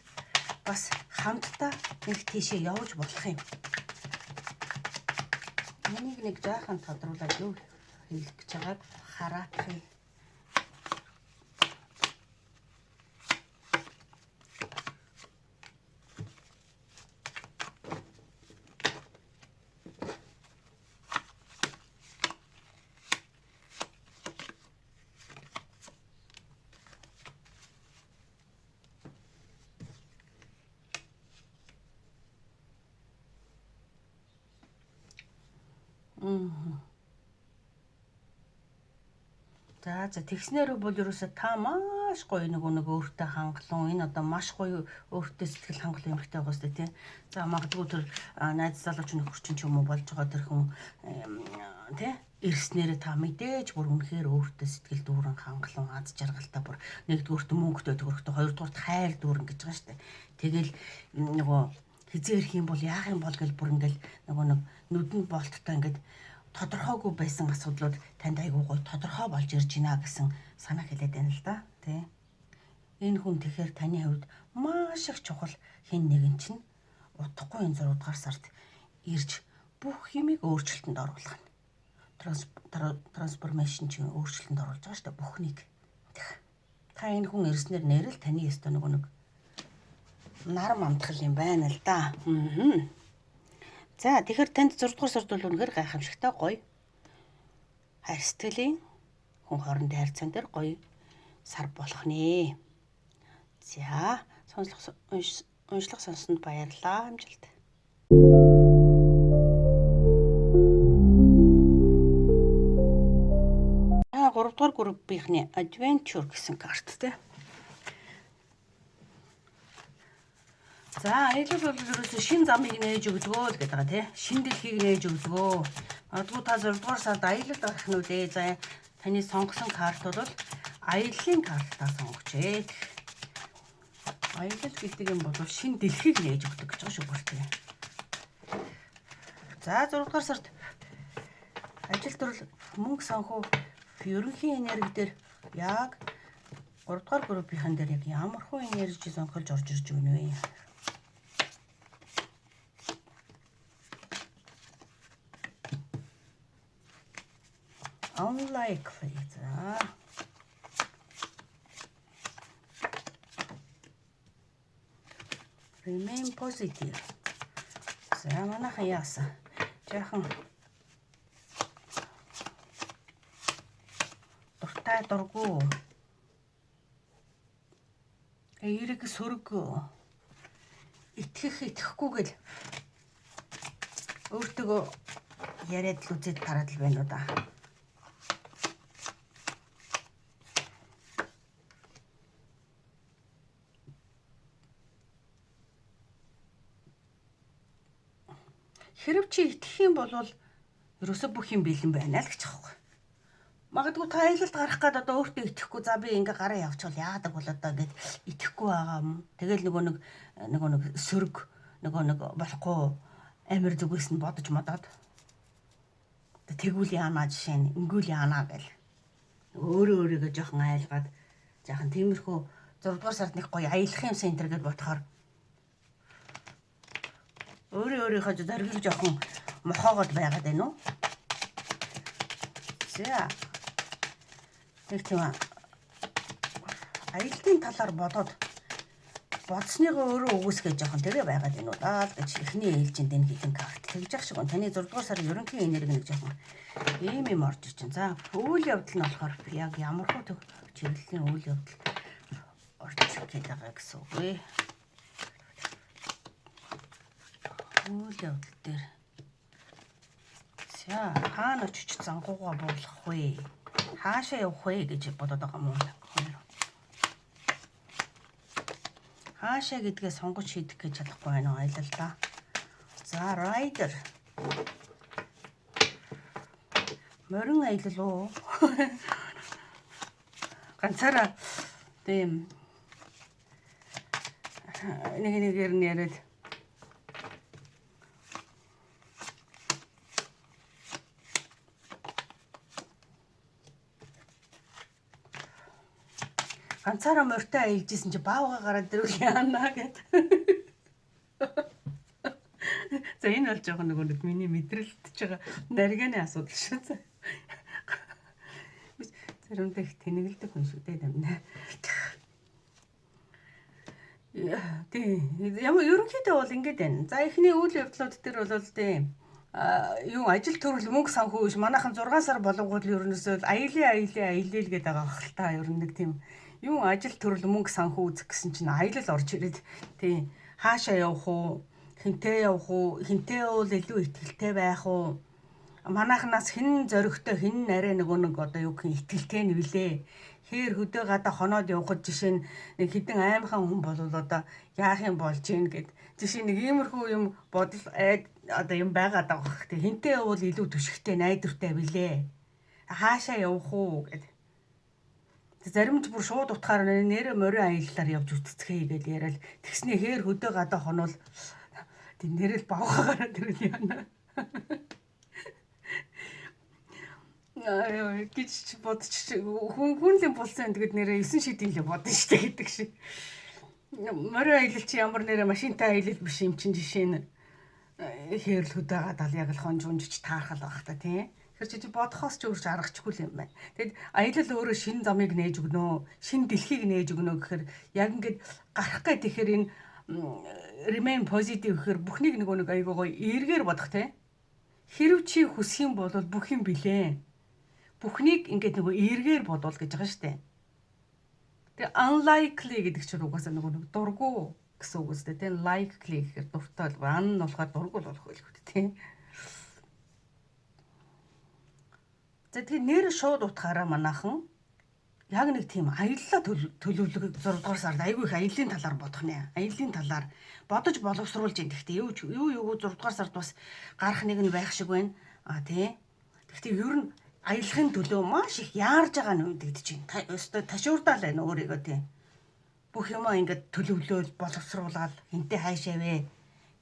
S1: бас хамтдаа нэг тийшээ явж болох юм. Энийг нэг жаахан тодруулаад юу хэлэх гэж байгааг хараачих. За тэгснээр бол ерөөсө та маш гоё нэг өөртөө хангалуун энэ одоо маш гоё өөртөө сэтгэл хангалуун юмхтай байгаа сте тий. За магадгүй тэр найз залууч нөхөрчин ч юм уу болж байгаа тэр хүн тий ирснээр та мэдээж бүр үнэхээр өөртөө сэтгэл дүүрэн хангалуун аз жаргалтай бүр нэгдүгüүрт мөнгөтэй төгрөгтэй хоёрдугаарт хайр дүүрэн гэж байгаа штэ. Тэгэл нөгөө хизээ ирэх юм бол яах юм бол гэл бүр ингээл нөгөө нэг нүдэнд болттой ингээд тодорхойгүй байсан асуудлууд танд айгүй гоё тодорхой болж ирж байна гэсэн санаа хэлээд байна л да тий. Энэ хүн тэгэхээр таны хувьд маш их чухал хэн нэгэн чинь удахгүй энэ 6 дугаар сард ирж бүх юмыг өөрчлөлтөнд оруулах нь. Трансформашн чинь өөрчлөлтөнд оруулж байгаа шүү дээ бүхнийг. Та энэ хүн ирснээр нэрэл таны ёстой нэг нар мамтгал юм байна л да. За тэгэхээр танд 6 дугаар сард бол үнэхээр гайхамшигтай гоё хайр сэтгэлийн хүн хоорондын харьцаан дээр гоё сар болох нэ. За уншлах сонсонд баярлалаа. Амжилт. 3 дугаар группийнхний adventure гэсэн карт те. За ээлж бол ерөөсө шин замыг нээж өгдөгөө л гэдэг байгаа тий. Шин дэлхийг нээж өгдөгөө. Магадгүй та 6 дугаар сард аялал гарах нь үү. За таны сонгосон карт бол аяллаа картаа сонгоч. Аялал гэдэг юм бол шин дэлхийг нээж өгдөг гэж байгаа шүү бүртээ. За 6 дугаар сард ажил төрөл мөнгө санхүү ерөнхий энерги дээр яг 3 дугаар группийн дээр яг ямар хөө энержи сонгож орж ирж байна вэ? Unlikely. За. Remain positive. За манайхан яасан? Жаахан дуртай дургу. Эерэг сөрөг. Итгэх итгэхгүйгээл өөртөө яриад л үзээд тараад л байна уу да. Хэрэв чи итгэх юм бол ерөөсө бүх юм бэлэн байна л гэж аахгүй. Магадгүй та аялалд гарах гээд одоо өөртөө итгэхгүй за би ингээ гараа явчихвал яадаг бол одоо ингээд итгэхгүй байгаа юм. Тэгэл нөгөө нэг сөрөг нэг болохгүй амир зүгээс нь бодож модоод тэгвэл яана жишээ нь ингүүл яана гэл өөрийгөө жоохон айлгаад жоохон тиймэрхүү 6 дугаар сард нэг гоё аялахын центр гэж бодохоор өөрийнхөө зорилгыг жоохон мохоогод байгаад байна уу? За нэг тийм аяллаа талаар бодоод бодсныгоо өөрөө үгүйсгэж жоохон тэгээ байгаад байна уу даа гэж эхний ээлжинд энэ хитэн карт тэгж явах шиг. Таны 6 дугаар сарын ерөнхий энерги нэг жоохон ийм орж ирчин. За үйл явдал нь болохоор яг ямар хөө чиглэлийн үйл явдал орж ирэх гээд байгаа гэсэн үг ээ. Үйл явдал дээр за хаана очиж зангуугаа буулгах вэ? Хаашаа явах вэ гэж бодоод байгаа юм уу? Хаашаа гэдгээ сонгож шийдэх гэж чадахгүй байна уу аялалдаа. За райдер. Морин аялал уу? Ганцаараа тийм нэгээр нь яриад ганцаараа морьтой аялж исэн чи баавга гараад ирвэл яана гэд. За энэ бол жоохон нэг миний мэдрэлтж байгаа нариганы асуудал шүү. Заримдаа их тэнэгэлдэг хүн шүү дээ дамна. Тийм ерөнхийдөө бол ингэж байна. За эхний үйл явдлууд дээр бол тийм юу ажил төрөл мөнгө санхүү биш манайхан 6 сар болгоод ерөнөөсөө аялал гэдэг байгаа хэл та ер нь нэг тийм юу ажил төрөл мөнгө санхүү үзэх гэсэн чинь аялал орж ирээд тийм хаашаа явах уу хинтээ явах уу хинтээ бол илүү ихтэй байх уу манайхнаас хэн зөрөгтэй хэн нарай нэг одоо юу гэх ихтэй нэвлээ хээр хөдөө гадаа хоноод явхад жишээ нь нэг хідэн аймхан хүн бол одоо яах юм болж гин гэд жишээ нэг иймэрхүү юм бодол одоо юм байгаад байгаа. Тэг хинтээ бол илүү түшигтэй найдвартай билээ. Хаашаа явах уу гэд. Заримч бүр шууд утгаар нэрэ морин аяллаар явж үтцгээе гэж яриад тэгснэ хээр хөдөө гадаа хонол тэг нэрэл бавхаараа тэрэл яана. Гэж бодчих хүнлэн болсон тэгэд нэрээ 9 шидийн л бодно штэ гэдэг шиг. Морин аялал чи ямар нэрэ машинтай аялал биш юм чин жишээ нь хээрл хөдөө гадаал яг л хонжунжиж таархал байх та тий. Тэгэхээр чи бодохоос ч өөрч аргачихгүй юм байна. Тэгэд аялал өөрөө шинэ замыг нээж өгнө, шинэ дэлхийг нээж өгнө гэхээр яг ингээд гарах гээд тэгэхээр энэ remain positive гэхээр бүхнийг нэг айгуу гоё эргээр бодох тий. Хэрв чи хүсэх юм бол бүх юм билээ. Бүхнийг ингээд нөгөө эргээр бодвол гэж байгаа штэ. Тэгээ unlikely гэдэг чинь угаасаа нөгөө дургу гэсэн үг үстэй тийм likely гэхээр дуртай бол ан нь болохоор дургу болох байлгүй тийм. За тэгээ нэр шууд утгаараа манайхан яг нэг тийм аяллаа төлөвлөгөө 6 дугаар сард айгүй их аяллаа талаар бодох нэ. Аяллаа талаар бодож боловсруулж ин гэхдээ юу 6 дугаар сард бас гарах нэг нь байх шиг байна. Тий. Гэхдээ ер нь аялахын төлөө маш их яарж байгаа нь үдэгдэж байна. Өстой ташуурдаал байна өөрийгөө тий. Бүх юмаа ингээд төлөвлөөл боловсруулаад хинтээ хайшаа вэ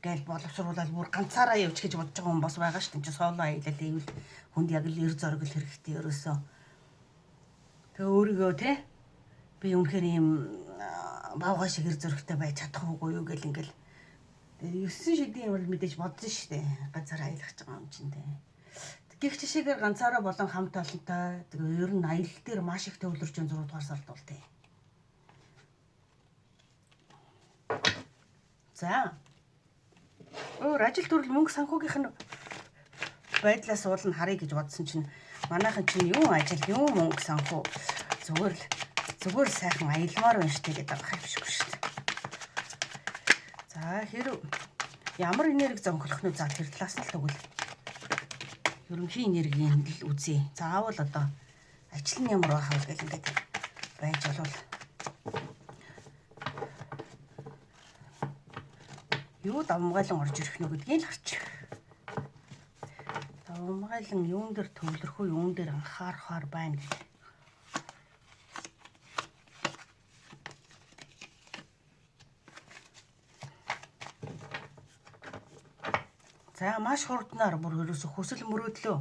S1: гээл боловсруулаад бүр ганцаараа явж гэж бодож байгаа хүн бас байгаа шүү дээ. Чи сооло аялал ивэл хүнд яг л эр зориг л хэрэгтэй ерөөсөө. Тэгээ өөрийгөө тий би үнэхээр ийм бавгаа шиг эр зоригтой байж чадах уугүй юу гэл ингээл 9 шидийн юм бол мэдээж бодсон шүү дээ. Ганцаараа аялах гэж байгаа юм чинь тий. Гэх жишээгээр ганцаараа болон хамт олонтой тэгээ ер нь аялал дээр маш их төвлөрч 6 дугаар сард бол тий. За. Ажил төрөл мөнгө санхүүгийнх нь байдлаас уул нь харъя гэж бодсон чинь манайхан чинь юу ажил юу мөнгө санхүү зүгээр сайхан аялмаар байна штэ гэдэг байгаа юм шиг шүү дээ. За хэрв ямар энерги зөнгөлөх нь за тэр талаас нь л тэгвэл ерөнхий энергийн л үзье. Заавал одоо ажил нь ямар байх вэ гэх ингээд байж болвол юу давмгайлан орж ирэх нь гэдгийг л харчих. Умгайлан юун дээр төвлөрөх үү, юун дээр анхаарахаар байна гэж. За маш хурднаар бүр ерөөсө хүсэл мөрөөдлөө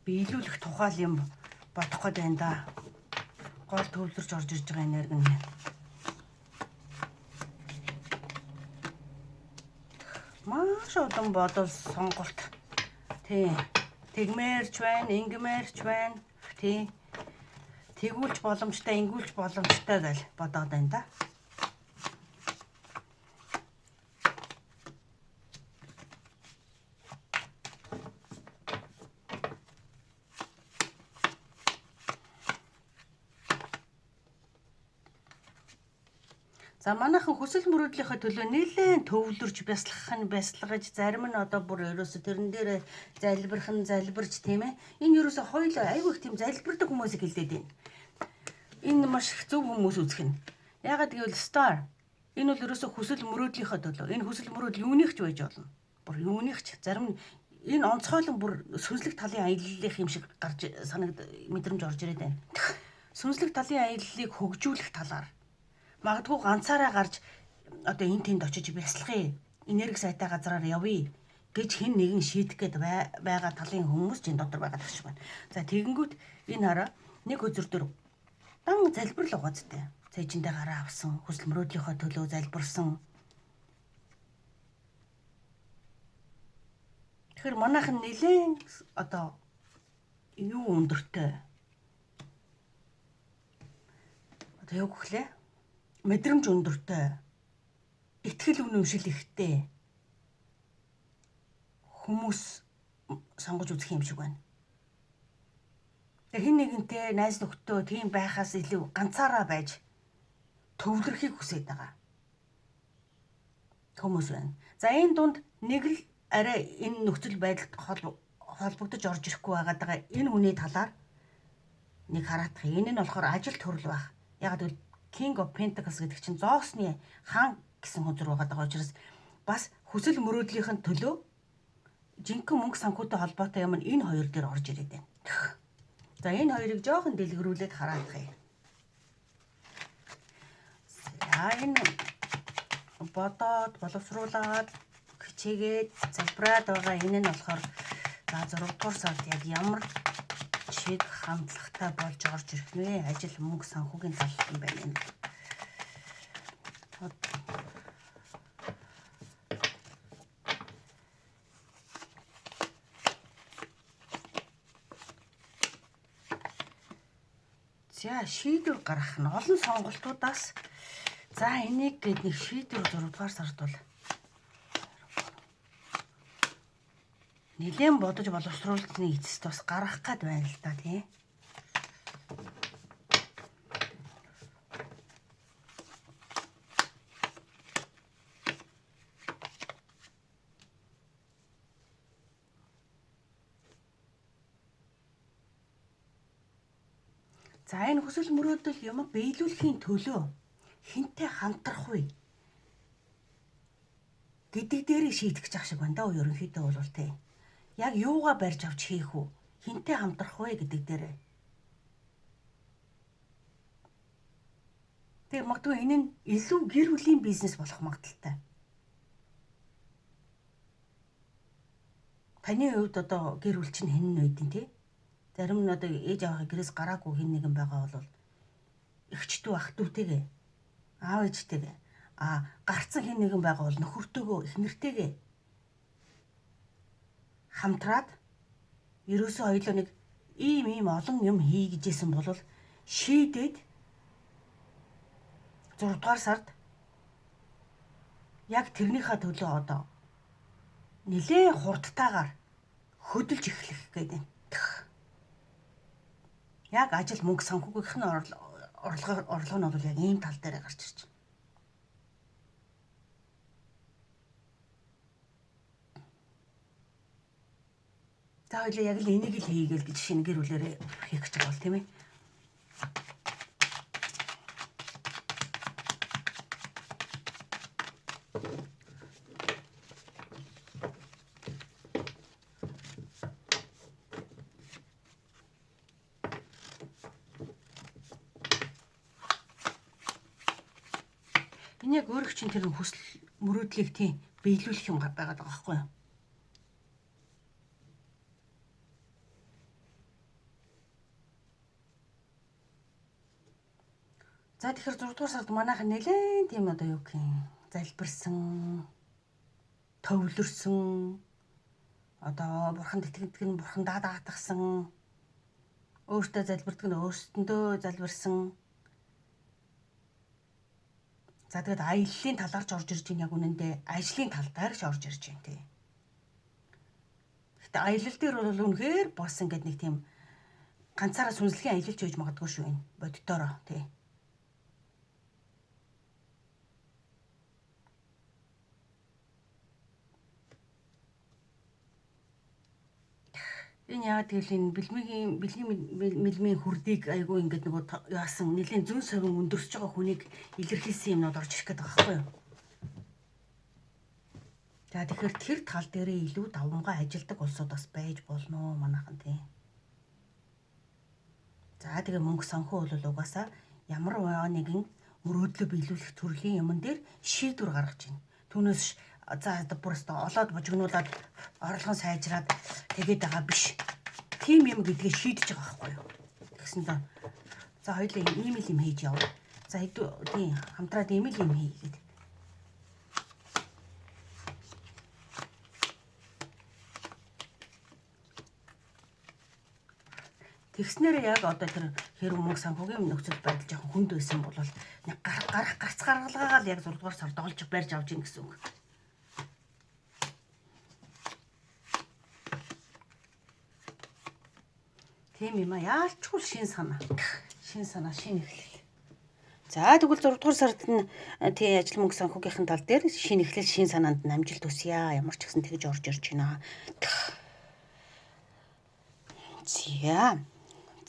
S1: биелүүлэх тухайл юм бодох гээд байна да. Гол төвлөрч орж ирж байгаа энерги нь. Маш олон бодол сонголт. Тий. Тэгмээрч байна, ингэмээрч байна. Тий. Тэгүүлж боломжтой, ингэүүлж боломжтой гэж бодоод байна да. За манайхан хүсэл мөрөөдлийнхөө төлөө нэлээд төвлөрж бясалгаж зарим нь одоо бүр ерөөсө тэрэн дээр залбирч тийм ээ. Энэ ерөөсө хоёул айгүй их тийм залбирдаг хүмүүсийг хэлээд байна. Энэ маш их зөв хүмүүс үзэх нь. Ягаад гэвэл star энэ бол ерөөсө хүсэл мөрөөдлийнхөө төлөө. Энэ хүсэл мөрөөдөл юуных ч байж болно. Бүр юуных ч зарим энэ онцгойлон бүр сүнслэг талын аяллалынх юм шиг гарч мэдрэмж орж ирээд байна. Сүнслэг талын аяллалыг хөгжүүлэх талаар магадгүй ганцаараа гарч одоо энэ тэнд очиж бясалгая, энерги сайтай газараар явъя гэж хэн нэгэн шийдэх гээд байгаа талын хүмүүс ч энэ дотор байгаа гэж байна. За тэгэнгүүт энэ хараа нэг өдөр дөр дан залбирал угаацтай. Цэжиндээ гараа авсан, хүсэл мөрөөдлийнхөө төлөө залбирсан. Тэгэхээр манайхан нэлээд одоо юу өндөртэй. Одоо юу гэхлээ? Мэдрэмж өндөртэй, итгэл үнэмшил ихтэй хүмүүс сонгож үзэх юм шиг байна. Хэн нэгэнтэй найз нөхдөд тийм байхаас илүү ганцаараа байж төвлөрөхийг хүсэж байгаа хүмүүс байна. За энэ дунд нэг л арай энэ нөхцөл байдалд холбогдож орж ирэхгүй байгаа энэ хүний талаар нэг хараадах. Энэ нь болохоор ажил төрөл байх. Яг л King of Pentacles гэдэг чинь зоосны хаан гэсэн хөзөр байгаа учраас бас хүсэл мөрөөдлийнхэн төлөө жинхэнэ мөнгө санхүүтэй холбоотой юм энэ хоёр дээр орж ирээд байна. За энэ хоёрыг жоохон дэлгэрүүлээд хараад байгаа юм. За энэ бодоод боловсруулаад хичээгээд залбираад байгаа энэ нь болохоор за 6 дугаар сард яг ямар чиг хандлагатай болж орж ирэх нэ ажил мөнгө санхүүгийн тал юм байна энэ. За шийдвэр гаргах нь олон сонголтуудаас за энийг гээд нэг шийдвэр 6 дугаар сард бол нэлээд бодож боловсруулалтны эцэст бас гаргах гээд байна л да тий. За энэ хүсэл мөрөөдөл юм биелүүлэхийн төлөө хинтээ хамтрах вэ гэдэг дээр шийдэх гэж ах шиг байна да ерөнхийдөө бол тий. Яг юугаа барьж авч хийх үү? Хинтээ хамтрах вэ гэдэг дээр. Тэгээ магадгүй энэ нь илүү гэр бүлийн бизнес болох магадaltaй. Таны хувьд одоо гэр бүл чинь хэн нэгэн тий? Зарим нь одоо ээж аваахыг гэрээс гараагүй хэн нэгэн байгаа бол эгчдүү ах дүүтэйгээ аав ээжтэйгээ гарцсан хэн нэгэн байгаа бол нөхөртөөгөө их нэртэйгээ хамтраад ерөөсөө хоёулаа нэг ийм олон юм хийгээжсэн бол шийдээд 6 дугаар сард яг тэрнийхээ төлөө одоо нэлээд хурдтайгаар хөдөлж эхлэх гэдэг юм. Яг ажил мөнгө санхүүгийнх нь орлого нь бол яг ийм тал дээр гарч ирж байна. За хоёул яг л энийг л хийгээл гэж шинэ гэр бүлээрээ хийх гэж байгаа бол тийм ээ. Энэ яг өөрөө чинь тэр хүсэл мөрөөдлийг тийм биелүүлэх юм байгаад байгаа байхгүй юу? За тэгэхээр 6 дугаар сард манайхан нэлээд тийм одоо юу гэх юм залбирсан, төвлөрсөн, одоо бурханд итгэдэг нь бурхандаа даатгсан, өөртөө залбирдаг нь өөрсдөндөө залбирсан. За тэгээд аяллаа талаарч орж ирж байна яг үнэндээ ажлын тал дээрч орж ирж байна тий. Гэтэ аялал дээр бол үнэхээр бос ингээд нэг тийм ганцаараа сүнслэгийн аялалч байж магадгүй шүү энэ боддороо тий. Энэ яагаад гэвэл энэ бэлгийн хүрдийг айгүй ингээд нөгөө яасан нэлийн зүүн совин өндөрсөж байгаа хүнийг илэрхийлсэн юмнууд орж ирэх гээд байгаа байхгүй юу? За тэгэхээр тэр тал дээрээ илүү давмгай ажилдаг улсууд бас байж болно манайхан тийм. За тэгээ мөнгө санхүү бол угаасаа ямар нэгэн мөрөөдлөө биелүүлэх төрлийн юмн дээр шийдвэр гаргаж байна. Түүнээс за бүрээс олоод божигнуулаад орлогын сайжраад тэгээд байгаа биш. Тим юм гэдгээ шийдэж байгаа байхгүй юу? Тэгсэн доо. За хоёулаа ийм л юм хийж яв. За тийм хамтраад ийм л юм хийгээд. Тэгснээр яг одоо тэр хэрэг мөнгө санхүүгийн нөхцөл байдал жоохон хүнд байсан бол нэг гарц гаргалгаагаал яг 6 дугаар сард олж барьж авч ийн гэсэн үг. Тийм юм аа яалчгүй шин санаа. Шин санаа шин эхлэл. За тэгвэл 6 дугаар сард нь тий ажил мөнгө санхүүгийнхын тал дээр шин эхлэл шин санаанд нь амжилт хүсье. Ямар ч гэсэн тэгж орж ирж байна.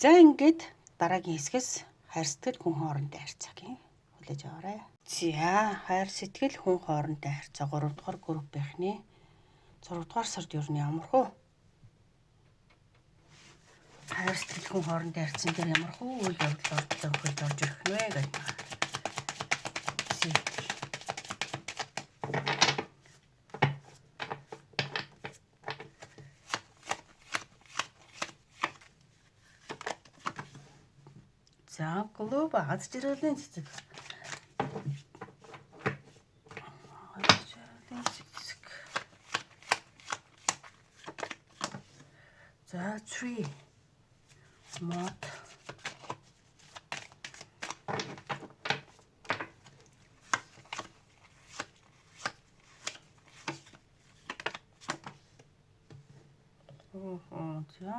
S1: За ингээд дараагийн хэсгээс хайр сэтгэл хүн хоорондын харьцааг хүлээж аваарай. За хайр сэтгэл хүн хоорондын харьцаа 3 дугаар группийнхний 6 дугаар сард юу нь ямархуу хайр сэтгэл хүн хоорондын харьцан дээр ямархуу үйл явдал орж ирэх нэ гэж байна. За глобал аз жаргалын цэцэг. За tree мод за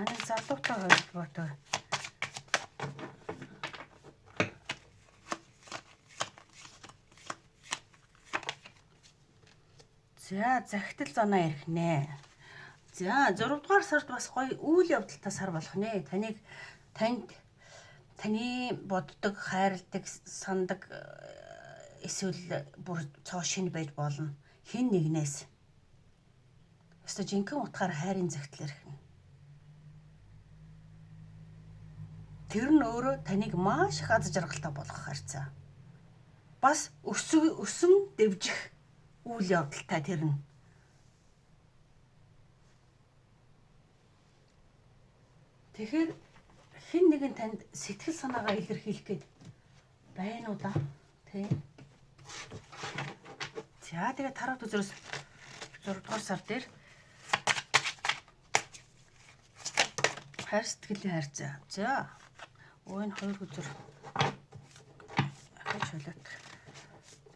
S1: нэг залуутай холбоотой за захидал занаа ярих нэ. За 6 дугаар сард бас гоё үйл явдалтай сар болох нэ. Таны боддог, хайрладаг, сандаг эсвэл бүр цоо шинэ байж болно. Хэн нэгнээс. Өстө жинхэнэ утгаар хайрын захидал ярих нэ. Тэр нь өөрөө таныг маш их аз жаргалтай болгох харьцаа. Бас өсөн дэвжих үйл явдалтай тэр нь. Тэгэхээр хэн нэгэн танд сэтгэл санаагаа илэрхийлэх гээд байна уу да? Тэ. За тэгээ тараад үзэрс 6 дугаар сар дээр хайр сэтгэлийн харьцаа. За энэ 2 үзэр ахиж хөлөт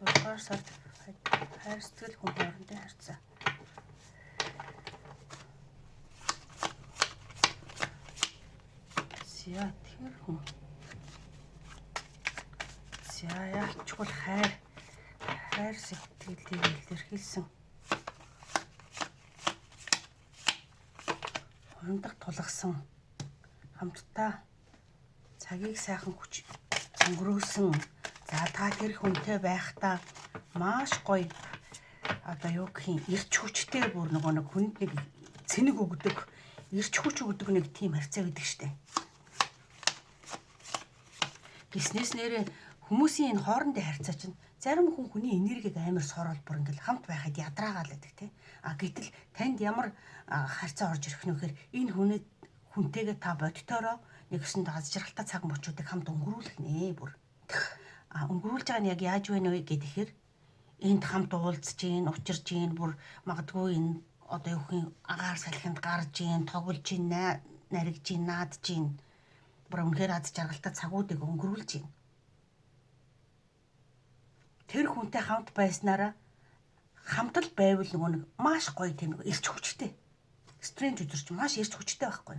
S1: 6 дугаар сард хайр сэтгэл хүн хоорондын харьцаа. За тэр хүн. За яалчгүй хайр сэтгэлийг илэрхийлсэн. Хондог тулгсан хамтдаа цагийг сайхан өнгөрөөсөн. За та тэр хүнтэй байхдаа маш гоё одоо юу гэх юм эрч хүчтэй бүр нэг хүнд нэг цэник өгдөг, эрч хүч өгдөг нэг тийм харьцаа гэдэг штеп. Гиснээс нэрээ хүмүүсийн энэ хоорондын харьцаа чинь зарим хүний энергийг амар сорол бүр ингээл хамт байхад ядраагаал байдаг тий. Гэтэл танд ямар харьцаа орж ирэх нь вэхээр энэ хүнтэйгээ та бодтоороо нэгсэн аз жаргалтай цаг мөчүүдийг хамт өнгөрүүлэх нэ бүр. Өнгөрүүлж байгаа нь яг яаж вэ нэ гэхээр энд хамт уулзж гин, учирж гин, бүр магадгүй энэ одоо юу гэх агаар салхинд гарж гин, тоглож гин, наригж гин, наадж гин. Бүр үнэхээр аз жаргалтай цагуудыг өнгөрүүлж гин. Тэр хүнтэй хамт байснараа хамтал байвал нөгөө нэг маш гоё тийм нэг эрч хүчтэй. Стрэндж үзэрч маш эрч хүчтэй байхгүй.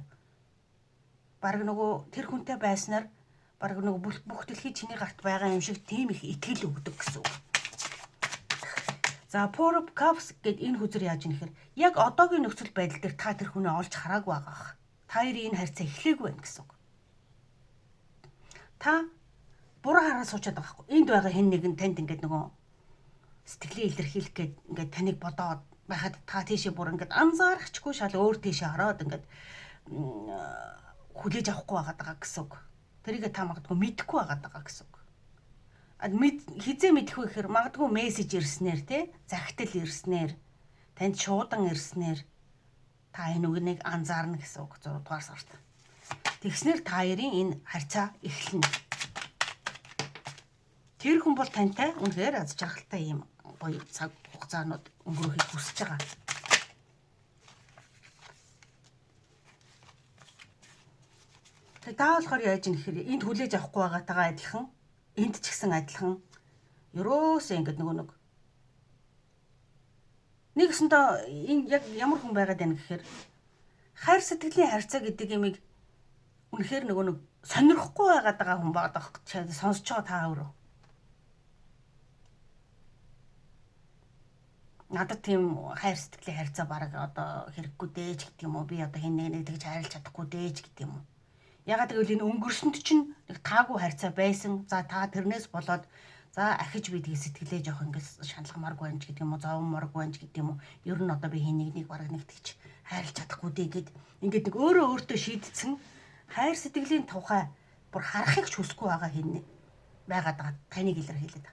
S1: Бараг нөгөө тэр хүнтэй байснаар бараг нөгөө бүх дэлхий чиний гарт байгаа юм шиг тийм их итгэл өгдөг гэсэн үг. За Four of Cups гэд энэ хүзэр яаж юм гэхээр яг одоогийн нөхцөл байдал дээр та тэр хүнээ олж хараагүй байгаа. Та хоёрын энэ харьцаа эхлээгүй байна гэсэн үг. Та буруу хараад суучаад байгаа хгүй. Энд байгаа хэн нэгэн танд ингээд нөгөө сэтгэлээ илэрхийлэх гээд ингээд таныг бодоод байхад та тийшээ бүр ингээд анзаарахчгүй шал өөр тийшээ хараад ингээд хүлээж авахгүй байгаа гэсэн үг. Тэрийг та магадгүй мэдэхгүй байгаа гэсэн үг. Хизээ мэдэх вэ гэхээр магадгүй мессеж ирснээр те захидал ирснээр танд шуудан ирснээр та энэ үгнийг анзаарна гэсэн үг 6 дугаар сард. Тэгснээр та хоёрын энэ харьцаа эхэлнэ. Тэр хүн бол тантай үнэхээр аз жаргалтай юм гоё цаг хугацаанууд өнгөрөхийг хүсэж байгаа. Тэг та болохоор яаж юм гэхээр энд хүлээж авахгүй байгаатайгаа адилхан энд ч гэсэн адилхан ерөөсөө ингээд нэгсэндээ энэ яг ямар хүн байгаад байна гэхээр хайр сэтгэлийн харьцаа гэдэг юмыг үнэхээр нэг сонирхгүй байгаад байгаа хүн байгаа даа сонсож байгаа та өөрөө. Надад тийм хайр сэтгэлийн харьцаа бараг одоо хэрэггүй дээж гэдэг юм уу би одоо хэн нэг тэгж хайрлах чадахгүй дээж гэдэг юм уу. Ягаад гэвэл энэ өнгөрсөнд чинь нэг таагүй харьцаа байсан. За та тэрнээс болоод за ахиж би тгий сэтгэлээ жоох ингээс шаналгамааргүй байна ч гэдэг юм уу, зовмооргүй байна ч гэдэг юм уу. Ер нь одоо би хин нэг бараг нэг тэгж хайрлах чадахгүй дээ гэд ингээд нэг өөрөө өөртөө шийдсэн хайр сэтгэлийн тухай бүр харахыг ч хүсэхгүй байгаа хин байгаад байгаа таныг илэрхийлээд.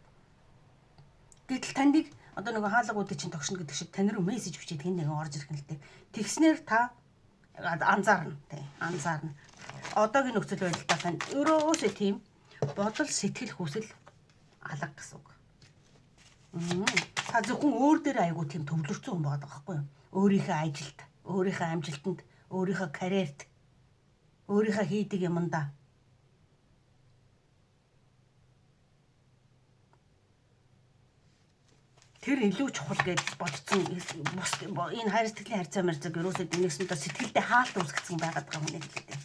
S1: Гэтэл таныг одоо нэг хаалгуудыг чинь тогшно гэдэг шиг тань руу мессеж бичээд хин нэгэн орж ирэх нь л дээ. Тэгснээр та анзаарна тий анзаарна. Одоогийн нөхцөл байдлаа тань өрөөсөө тийм бодол сэтгэл хүсэл алга гэсэн үг. Та зөвхөн өөр дээр айгуу тийм төвлөрсөн хүн байгаа байхгүй юу? Өөрийнхөө ажилд, өөрийнхөө амжилтанд, өөрийнхөө карьерт, өөрийнхөө хийдэг юмдаа. Тэр илүү чухал гэж бодсон энэ хайр сэтгэлийн харьцаа мэрзэг ерөөсөө дэнэсэндээ сэтгэлдээ хаалт үүсгэсэн байгаад байгаа юм хэлээ.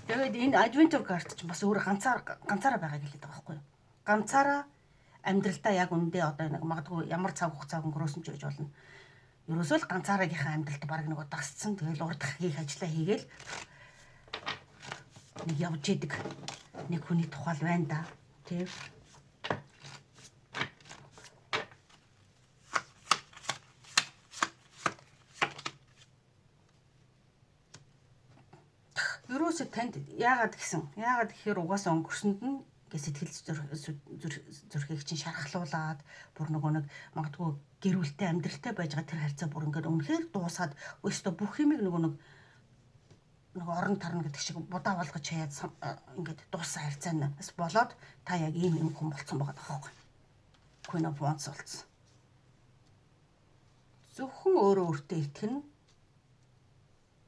S1: Тэгээд энэ adventure card ч бас өөр ганцаараа байгааг хэлээд байгаа байхгүй юу? Ганцаараа амьдралдаа яг үндэ одоо нэг магадгүй ямар цаг хугацаа өнгөрөөсөн ч гэж болно. Ерөөсөө л ганцаараагийнхаа амьдралд баг нэг дасцсан. Тэгэл урд хийх ажлаа хийгээл нэг явж идэг нэг хүний тухайл байна да. Тийм. Ерөөсөө танд яагаад гэхээр угаасаа өнгөрсөнд нь сэтгэл зүрхийг чинь шархлуулаад бүр нэг магадгүй гэр бүлтэй амьдралтай байж байгаа тэр харьцаа бүр ингээд үнэхээр дуусаад өөстөө бүх юмыг нэг орон тарна гэдэг шиг будаа болгож хаяад ингээд дууссан харьцаанаас болоод та яг ийм юм хүн болцсон байгаа байхгүй. Queen of Wands болсон. Зөвхөн өөрөө өөртөө итгэн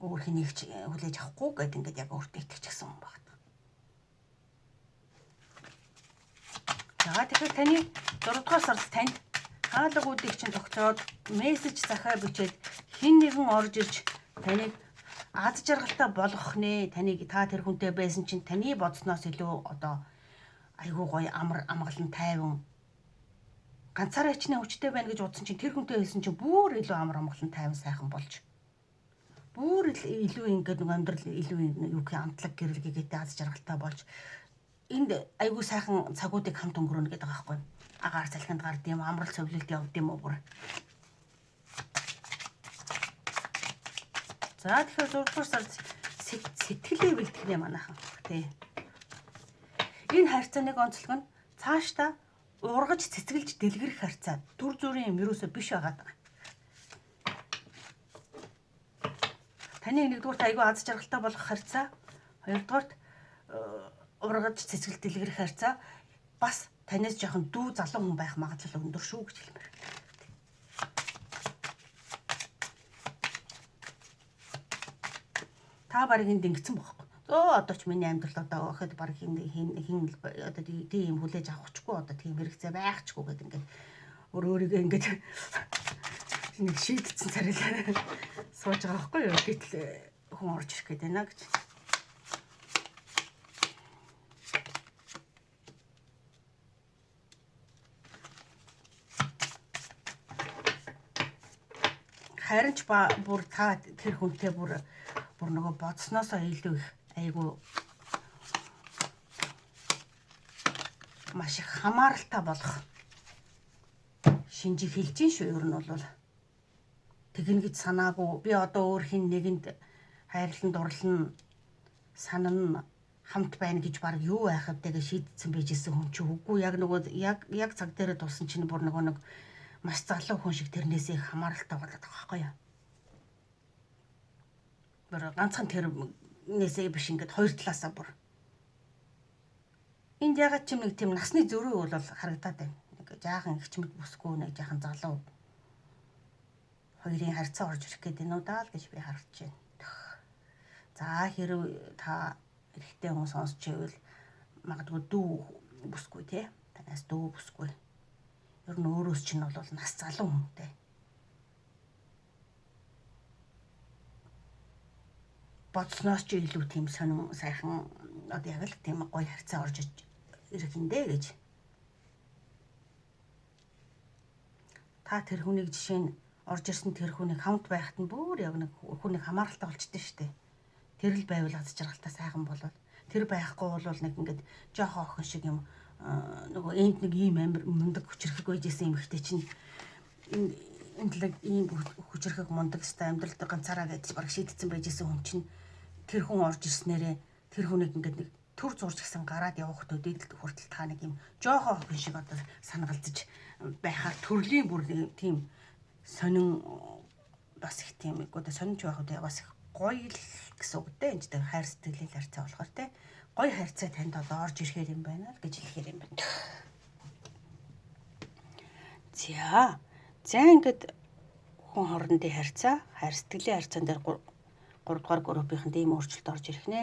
S1: өөр хэнийг ч хүлээж авахгүй гэдэг ингээд яг өөртөө итгэчихсэн юм байна. За тэгэхээр таны 4 дугаар сард танд хаалгуудыг чинь тогтоод мессеж захаа бичээд хэн нэгэн орж ирж таныг аз жаргалтай болгох нэ, таныг та тэр хүнтэй байсан чинь таны бодсноос илүү одоо айгүй гоё амар амгалан тайван ганцаараа ичнэ хүчтэй байна гэж бодсон чинь тэр хүнтэй байсан чинь бүр илүү амар амгалан тайван сайхан болж бүр илүү ингээд нэг амьдрал илүү юу гэх амтлаг гэрэлгээтэй аз жаргалтай болж энд айгүй сайхан цагуудыг хамт өнгөрөөнө гэдэг байгаа байхгүй. Агаар салхинд гард юм, амрал цовлилд явд юм уу бүр. За тэгэхээр 6 дугаар сард сэтгэлээ бэлтгэнэ манайхан тий. Энэ харьцааны онцлог нь цаашдаа ургаж цэцгэлж дэлгэрэх харьцаа. Түр зүрийн юм юусоо биш байгаа. Таны нэгдүгürt айгүй аз жаргалтай болох харьцаа, хоёрдугаарт ургаж цэцгэлж дэлгэрэх харьцаа бас танаас жоохон дүү залуу хүн байх магадлал өндөр шүү гэж хэлмээр. Та барыг энд ингэсэн бохоо. Одоо ч миний амьдрал одоо охид баг хин одоо тийм хүлээж авахчгүй одоо тийм хэрэгцээ байхчгүй гэдэг ингээд өөрийгөө ингээд нэг шийдсэн царайлаа сууж байгаа байхгүй юу. Гэтэл хүн орж ирэх гээд байна гэж. Харин ч бүр та тэр хүнтэй бүр нөгөө бодсноосоо илүү их айгүй маш их хамааралтай болох шинжийг хэлж ин шүү. Ер нь бол тэгнэ гэж санаагүй. Би одоо өөр хин нэгэнд хайрлан дурлан санана хамт байна гэж баг юу байхад тэгээ шийдсэн байжсэн хүн чи үгүй яг нөгөө яг цаг дээрээ тулсан чинь бүр нөгөө нэг маш залуу хүн шиг тэрнээс их хамааралтай болоод байгаа байхгүй юу. Бүр ганцхан тэрнээсээ биш ингээд хоёр талаасаа бүр. Энд ягаад ч юм нэг тийм насны зөрүү бол харагдаад байна. Нэг жаахан ихчмэд бүсгүй нэг жаахан залуу хоёрын харьцаа орж ирэх гэдэг нь удаа л гэж би харж байна. За хэрв та эрэгтэй хүн сонсч ивэл магадгүй дүү бүсгүй те. Танаас дүү бүсгүй. Ер нь өөрөөс чинь бол нас залуу хүнтэй. Бодсноос ч илүү тийм сонин сайхан одоо яг л тийм гоё харьцаа орж ирэх юм дээ гэж. Та тэр хүнийг жишээ нь орж ирсэн тэр хүнийг хамт байхад нь бүр яг нэг хүнийг хамааралтай болчихдээ штэ. Тэр л байвал аз жаргалтай сайхан болол. Тэр байхгүй бол нэг ингээд жоохон охин шиг юм нөгөө энд нэг ийм амир мундаг хүчрхэг байжсэн эмэгтэй чинь энэ талаг ийм хүчрхэг мундаг ста амьдралд ганцаараа гэж баг шийдсэн байжсэн хүн чинь тэр хүн орж ирснээрээ тэр хүнийг ингээд нэг төр зурж гисэн гараад явах төдийд хүртэл та нэг юм жоохон охин шиг одоо санагалзаж байхаар төрлийн бүр тийм сонин бас их тийм одоо сонинч байх үү бас их гоё л гэсэн үг дээ. Энд хайр сэтгэлийн харьцаа болохоор те гоё харьцаа танд одоо орж ирэхээр юм байна л гэж хэлэхээр юм байна. За ингээд хүн хоорондын харьцаа, хайр сэтгэлийн харьцаан дээр 3 дугаар группийнхэнд ийм өөрчлөлт орж ирэх нэ.